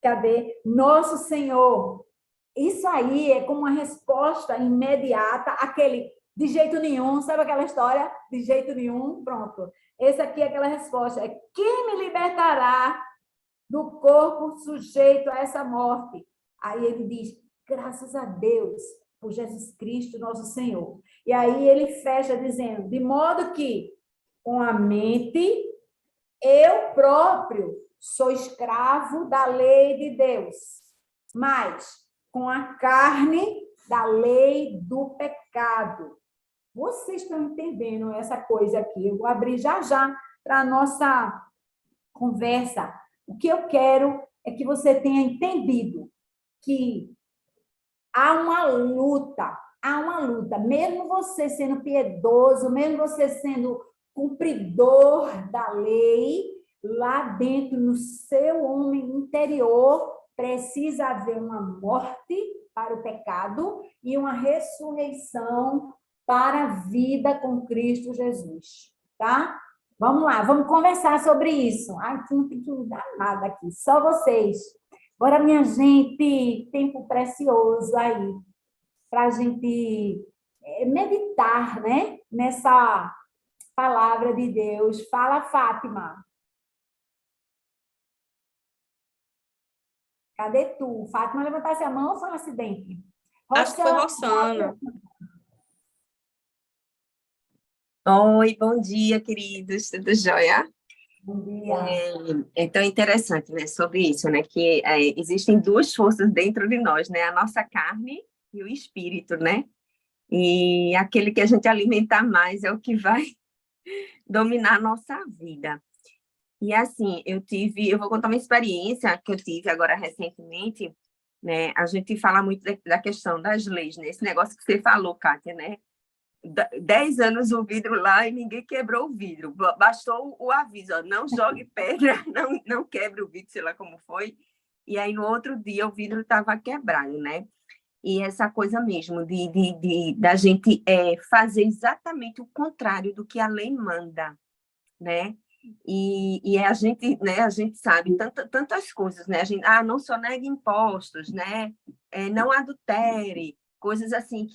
cadê? Nosso Senhor. Isso aí é como uma resposta imediata, aquele de jeito nenhum, sabe aquela história? De jeito nenhum, pronto. Esse aqui é aquela resposta, é quem me libertará do corpo sujeito a essa morte? Aí ele diz, graças a Deus por Jesus Cristo, nosso Senhor. E aí ele fecha dizendo, de modo que com a mente eu próprio sou escravo da lei de Deus, mas com a carne da lei do pecado. Vocês estão entendendo essa coisa aqui? Eu vou abrir já para a nossa conversa. O que eu quero é que você tenha entendido que há uma luta, mesmo você sendo piedoso, mesmo você sendo cumpridor da lei, lá dentro, no seu homem interior, precisa haver uma morte para o pecado e uma ressurreição para a vida com Cristo Jesus, tá? Vamos lá, vamos conversar sobre isso. Não tem que mudar nada aqui, só vocês. Agora, minha gente, tempo precioso aí para a gente meditar, né? Nessa palavra de Deus. Fala, Fátima. Cadê tu? Fátima, levantasse a mão ou foi um acidente? Acho que foi Rossana. Oi, bom dia, queridos, tudo jóia? Bom dia. É tão interessante, né, sobre isso, né, que existem duas forças dentro de nós, né, a nossa carne e o espírito, né? E aquele que a gente alimentar mais é o que vai dominar a nossa vida. E assim, eu vou contar uma experiência que eu tive agora recentemente, né? A gente fala muito da questão das leis, né? Esse negócio que você falou, Kátia, né? 10 anos o vidro lá e ninguém quebrou o vidro. Bastou o aviso, ó, não jogue pedra, não quebre o vidro, sei lá como foi. E aí, no outro dia, o vidro estava quebrado, né? E essa coisa mesmo da gente fazer exatamente o contrário do que a lei manda, né? E a gente sabe tantas coisas, né? Não sonegue impostos, né? Não adultere, coisas assim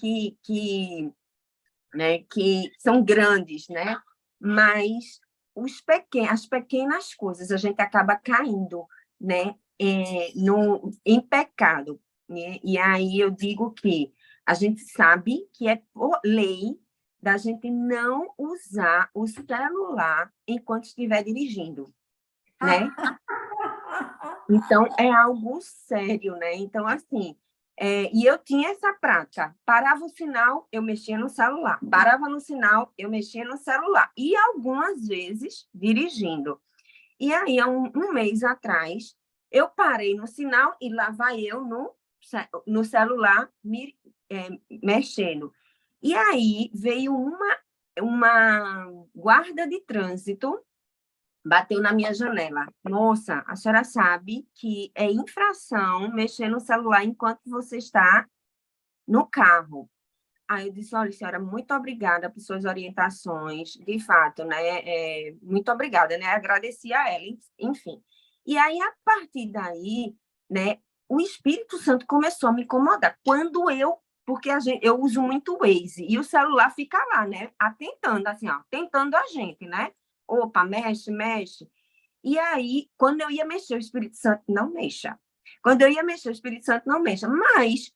né, que são grandes, né? Mas as pequenas coisas a gente acaba caindo, né? Em pecado, né? E aí eu digo que a gente sabe que é por lei da gente não usar o celular enquanto estiver dirigindo, né? Então, é algo sério, né? Então, assim, e eu tinha essa prática. Parava o sinal, eu mexia no celular. Parava no sinal, eu mexia no celular. E algumas vezes dirigindo. E aí, há um mês atrás, eu parei no sinal e lá vai eu no celular mexendo. E aí veio uma guarda de trânsito, bateu na minha janela. Moça, a senhora sabe que é infração mexer no celular enquanto você está no carro. Aí eu disse, olha, senhora, muito obrigada por suas orientações, de fato, né? Muito obrigada, né? Agradeci a ela, enfim. E aí, a partir daí, né, o Espírito Santo começou a me incomodar. Porque eu uso muito o Waze, e o celular fica lá, né? Atentando, assim, ó, tentando a gente, né? Opa, mexe, mexe. E aí, quando eu ia mexer, o Espírito Santo não mexa. Quando eu ia mexer, o Espírito Santo não mexa. Mas,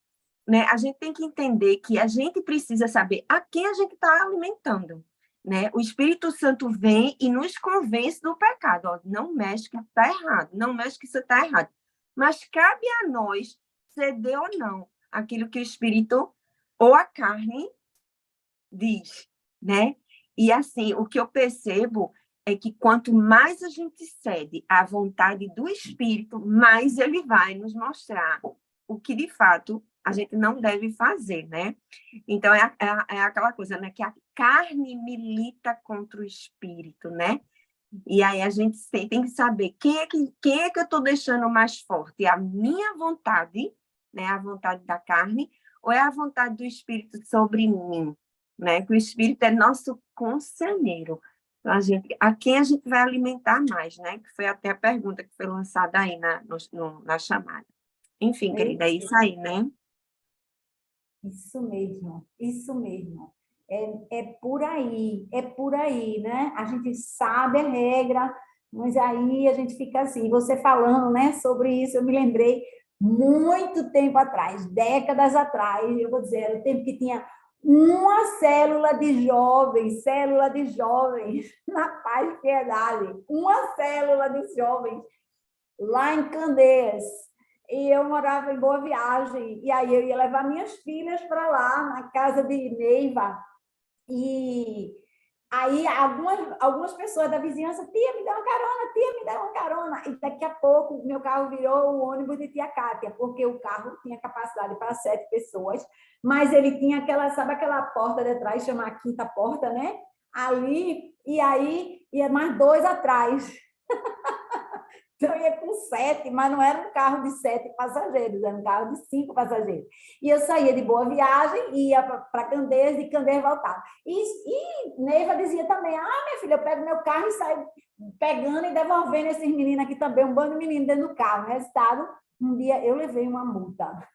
né, a gente tem que entender que a gente precisa saber a quem a gente está alimentando, né? O Espírito Santo vem e nos convence do pecado. Ó, não mexe que está errado, não mexe que isso está errado. Mas cabe a nós ceder ou não aquilo que o Espírito ou a carne diz, né? E assim, o que eu percebo é que quanto mais a gente cede à vontade do Espírito, mais ele vai nos mostrar o que de fato a gente não deve fazer, né? Então é aquela coisa, né? Que a carne milita contra o Espírito, né? E aí a gente tem que saber quem é que eu estou deixando mais forte, é a minha vontade, né? A vontade da carne, ou é a vontade do Espírito sobre mim, né? Que o Espírito é nosso conselheiro. Então, a quem a gente vai alimentar mais, né? Que foi até a pergunta que foi lançada aí na chamada. Enfim, querida, é isso aí, né? Isso mesmo, isso mesmo. É por aí, né? A gente sabe a regra, mas aí a gente fica assim. Você falando, né, sobre isso, eu me lembrei muito tempo atrás, décadas atrás, eu vou dizer, era o tempo que tinha uma célula de jovens, na paz e piedade, uma célula de jovens lá em Candeias. E eu morava em Boa Viagem, e aí eu ia levar minhas filhas para lá, na casa de Neiva, e aí algumas pessoas da vizinhança, tia, me dá uma carona, tia, me dá uma carona, e daqui a pouco o meu carro virou o ônibus de tia Cátia, porque o carro tinha capacidade para 7 pessoas, mas ele tinha sabe aquela porta de trás, chama a quinta porta, né? Ali, e aí ia mais 2 atrás. Então, eu ia com 7, mas não era um carro de 7 passageiros, era um carro de 5 passageiros. E eu saía de Boa Viagem, ia para Candeias, e Candeias voltava. E Neiva dizia também, minha filha, eu pego meu carro e saio pegando e devolvendo esses meninos aqui também, um bando de meninos dentro do carro. Resultado, um dia eu levei uma multa.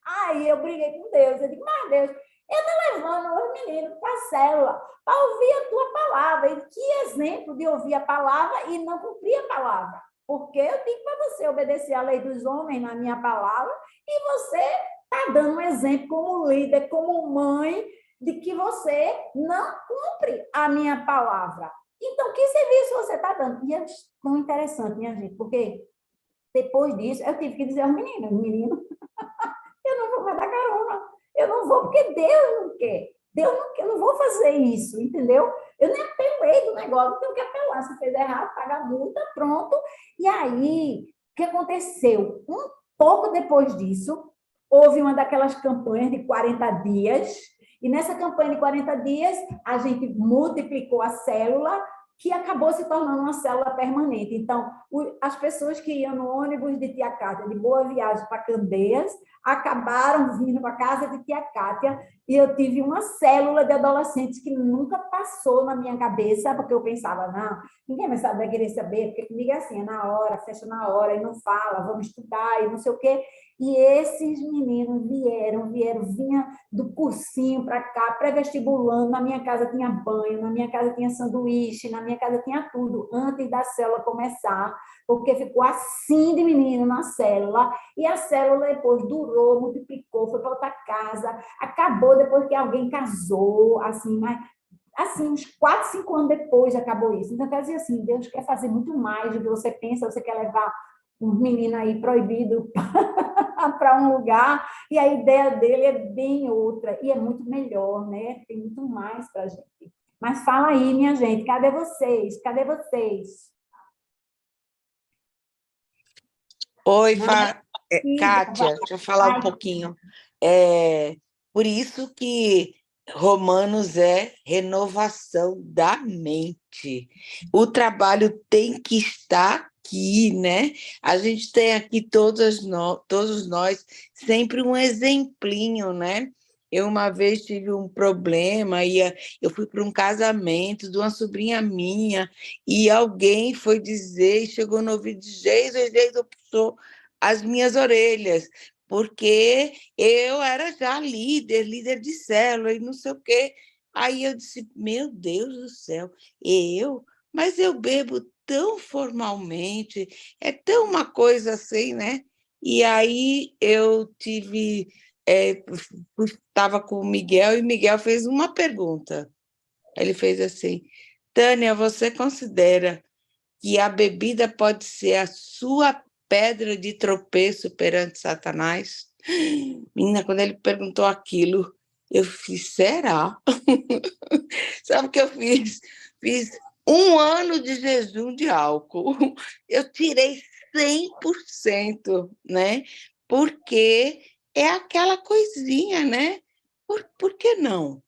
Aí eu briguei com Deus, eu digo, mas Deus, eu estou levando os meninos para a célula, para ouvir a tua palavra. E que exemplo de ouvir a palavra e não cumprir a palavra. Porque eu digo para você obedecer a lei dos homens na minha palavra e você está dando um exemplo como líder, como mãe, de que você não cumpre a minha palavra. Então, que serviço você está dando? E é tão interessante, minha gente, porque depois disso eu tive que dizer aos meninos, eu não vou mais dar carona. Eu não vou porque Deus não quer. Deus não quer, eu não vou fazer isso, entendeu? Eu nem apelei do negócio, não tenho que apelar. Se fez errado, paga a multa, pronto. E aí, o que aconteceu? Um pouco depois disso, houve uma daquelas campanhas de 40 dias, e nessa campanha de 40 dias, a gente multiplicou a célula, que acabou se tornando uma célula permanente. Então, as pessoas que iam no ônibus de Tia Cátia, de Boa Viagem para Candeias, acabaram vindo para a casa de Tia Cátia, e eu tive uma célula de adolescentes que nunca passou na minha cabeça, porque eu pensava, não, ninguém vai querer saber, porque comigo é assim, é na hora, fecha na hora, e não fala, vamos estudar, e não sei o quê. E esses meninos vinha do cursinho para cá, pré-vestibulando, na minha casa tinha banho, na minha casa tinha sanduíche, na minha casa tinha tudo, antes da célula começar, porque ficou assim de menino na célula, e a célula depois durou, multiplicou, foi para outra casa, acabou depois que alguém casou, assim, mas assim, uns 4, 5 anos depois acabou isso. Então, quer dizer assim, Deus quer fazer muito mais do que você pensa, você quer levar um menino aí proibido para um lugar, e a ideia dele é bem outra, e é muito melhor, né? Tem muito mais para a gente. Mas fala aí, minha gente, cadê vocês? Cadê vocês? Oi, Diga, Kátia, deixa eu falar um pouquinho. Por isso que Romanos é renovação da mente. O trabalho tem que estar aqui, né? A gente tem aqui todos nós sempre um exemplinho, né? Eu uma vez tive um problema, eu fui para um casamento de uma sobrinha minha, e alguém foi dizer, chegou no ouvido de Geisa puxou as minhas orelhas, porque eu era já líder de célula e não sei o quê. Aí eu disse, meu Deus do céu, mas eu bebo tão formalmente, é tão uma coisa assim, né? E aí eu estava com o Miguel, e Miguel fez uma pergunta. Ele fez assim, Tânia, você considera que a bebida pode ser a sua pedra de tropeço perante Satanás? Menina, quando ele perguntou aquilo, eu fiz, será? Sabe o que eu fiz? Fiz 1 ano de jejum de álcool. Eu tirei 100%, né? Porque é aquela coisinha, né? Por que não?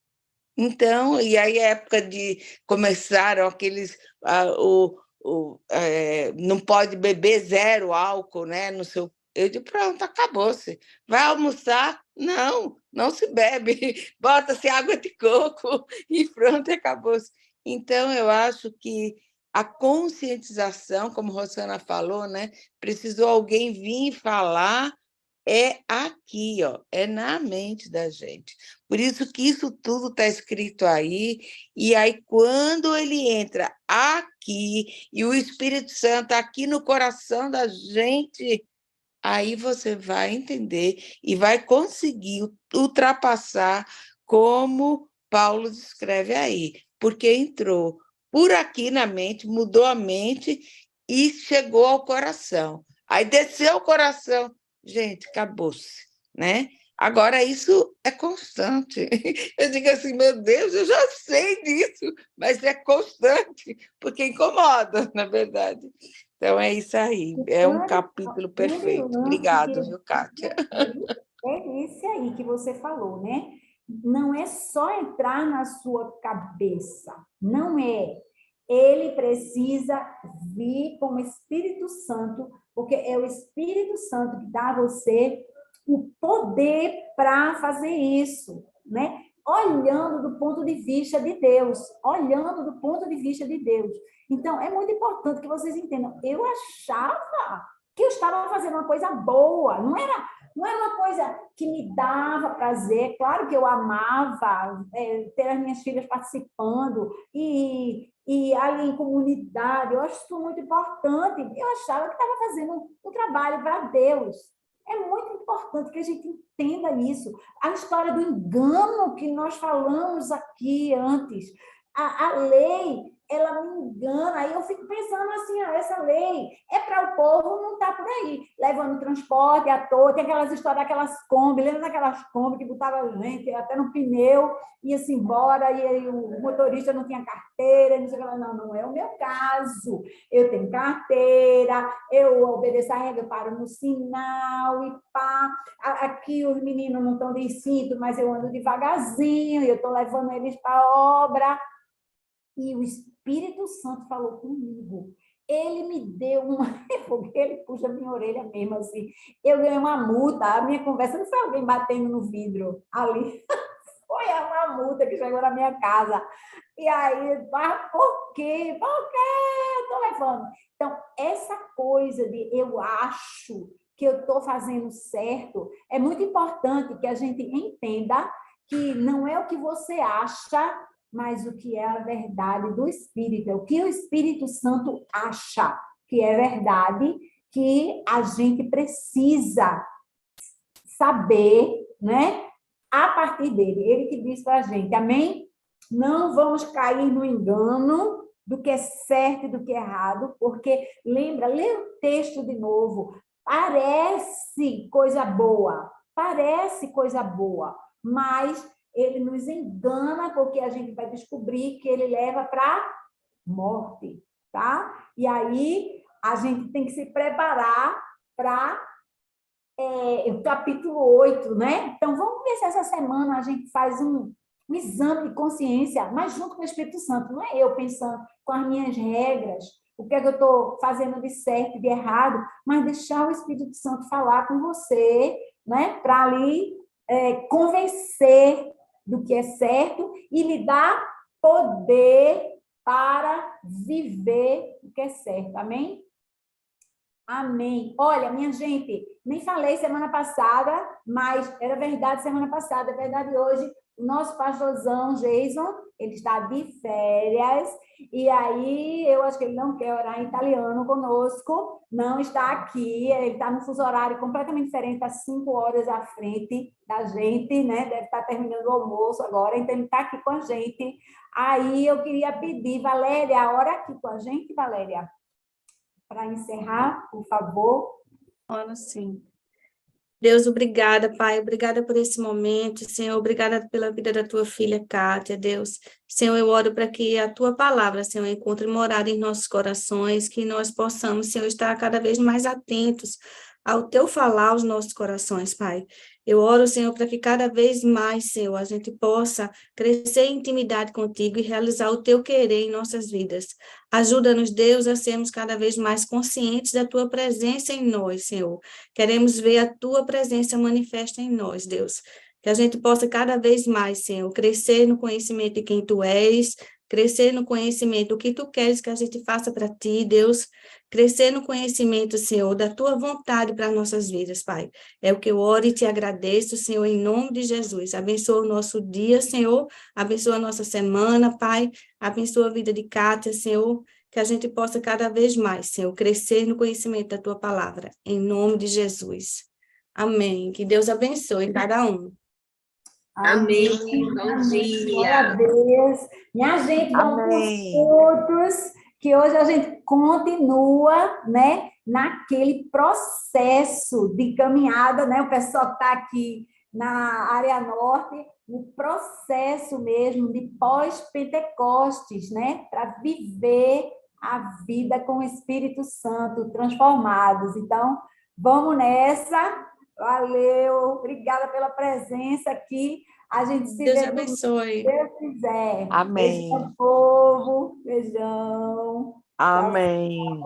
Então, e aí a época de começaram aqueles não pode beber zero álcool, né? No seu, eu digo, pronto, acabou-se. Vai almoçar? Não, não se bebe. Bota-se água de coco e pronto, acabou-se. Então, eu acho que a conscientização, como a Rosana falou, né? Precisou alguém vir falar, é aqui, ó, é na mente da gente. Por isso que isso tudo está escrito aí, e aí quando ele entra aqui, e o Espírito Santo aqui no coração da gente, aí você vai entender e vai conseguir ultrapassar, como Paulo descreve aí, porque entrou por aqui na mente, mudou a mente e chegou ao coração. Aí desceu o coração, gente, acabou-se, né? Agora, isso é constante. Eu digo assim, meu Deus, eu já sei disso, mas é constante, porque incomoda, na verdade. Então, é isso aí. É um capítulo perfeito. Obrigada, viu, Kátia? É esse aí que você falou, né? Não é só entrar na sua cabeça, não é. Ele precisa vir com o Espírito Santo, porque é o Espírito Santo que dá a você o poder para fazer isso, né? Olhando do ponto de vista de Deus, olhando do ponto de vista de Deus. Então, é muito importante que vocês entendam. Eu achava que eu estava fazendo uma coisa boa, não era uma coisa que me dava prazer. Claro que eu amava ter as minhas filhas participando e ali em comunidade, eu acho isso muito importante. Eu achava que estava fazendo um trabalho para Deus. É muito importante que a gente entenda isso. A história do engano que nós falamos aqui antes, a lei, ela me engana. Aí eu fico pensando assim, essa lei é para o o povo não está por aí, levando transporte à toa, tem aquelas histórias daquelas Kombi, lembra daquelas Kombi que botava gente até no pneu, ia-se embora, e aí o motorista não tinha carteira, não sei o que lá. Não, não é o meu caso, eu tenho carteira, eu obedeço a regra, paro no sinal e pá, aqui os meninos não estão de cinto, mas eu ando devagarzinho, e eu estou levando eles para a obra, e o Espírito Santo falou comigo. Ele me deu uma... Ele puxa a minha orelha mesmo, assim. Eu ganhei uma multa. A minha conversa não foi alguém batendo no vidro ali. Foi uma multa que chegou na minha casa. E aí, mas por quê? Por quê? Eu estou levando. Então, essa coisa de eu acho que eu estou fazendo certo, é muito importante que a gente entenda que não é o que você acha, mas o que é a verdade do Espírito, é o que o Espírito Santo acha que é verdade, que a gente precisa saber, né? A partir dele, ele que diz para a gente, amém? Não vamos cair no engano do que é certo e do que é errado, porque, lembra, lê o texto de novo, parece coisa boa, mas ele nos engana porque a gente vai descobrir que ele leva para morte, tá? E aí a gente tem que se preparar para o capítulo 8, né? Então vamos ver se essa semana a gente faz um exame de consciência, mas junto com o Espírito Santo, não é eu pensando com as minhas regras, o que é que eu estou fazendo de certo e de errado, mas deixar o Espírito Santo falar com você, né? Para ali convencer do que é certo e lhe dar poder para viver o que é certo. Amém? Amém. Olha, minha gente, nem falei semana passada, mas era verdade semana passada, é verdade hoje. O nosso pastorzão, Jason, ele está de férias, e aí eu acho que ele não quer orar em italiano conosco, não está aqui, ele está no fuso horário completamente diferente, está 5 horas à frente da gente, né? Deve estar terminando o almoço agora, então ele está aqui com a gente. Aí eu queria pedir, Valéria, ora aqui com a gente, Valéria, para encerrar, por favor. Ora sim. Deus, obrigada, Pai, obrigada por esse momento, Senhor, obrigada pela vida da tua filha, Kátia, Deus. Senhor, eu oro para que a tua palavra, Senhor, encontre morada em nossos corações, que nós possamos, Senhor, estar cada vez mais atentos ao teu falar aos nossos corações, Pai. Eu oro, Senhor, para que cada vez mais, Senhor, a gente possa crescer em intimidade contigo e realizar o teu querer em nossas vidas. Ajuda-nos, Deus, a sermos cada vez mais conscientes da tua presença em nós, Senhor. Queremos ver a tua presença manifesta em nós, Deus. Que a gente possa cada vez mais, Senhor, crescer no conhecimento de quem tu és, crescer no conhecimento do que tu queres que a gente faça para ti, Deus. Crescer no conhecimento, Senhor, da tua vontade para nossas vidas, Pai. É o que eu oro e te agradeço, Senhor, em nome de Jesus. Abençoa o nosso dia, Senhor. Abençoa a nossa semana, Pai. Abençoa a vida de Kátia, Senhor. Que a gente possa cada vez mais, Senhor, crescer no conhecimento da tua palavra. Em nome de Jesus. Amém. Que Deus abençoe cada um. Amém. Bom Glória a dia. Deus. Minha gente, vamos para os cultos, que hoje a gente continua, né, naquele processo de caminhada, né? O pessoal que está aqui na área norte, no processo mesmo de pós-Pentecostes, né? Para viver a vida com o Espírito Santo, transformados. Então, vamos nessa. Valeu, obrigada pela presença aqui. A gente se Deus vê abençoe. se Deus quiser. Amém. Beijão, povo. Beijão. Amém.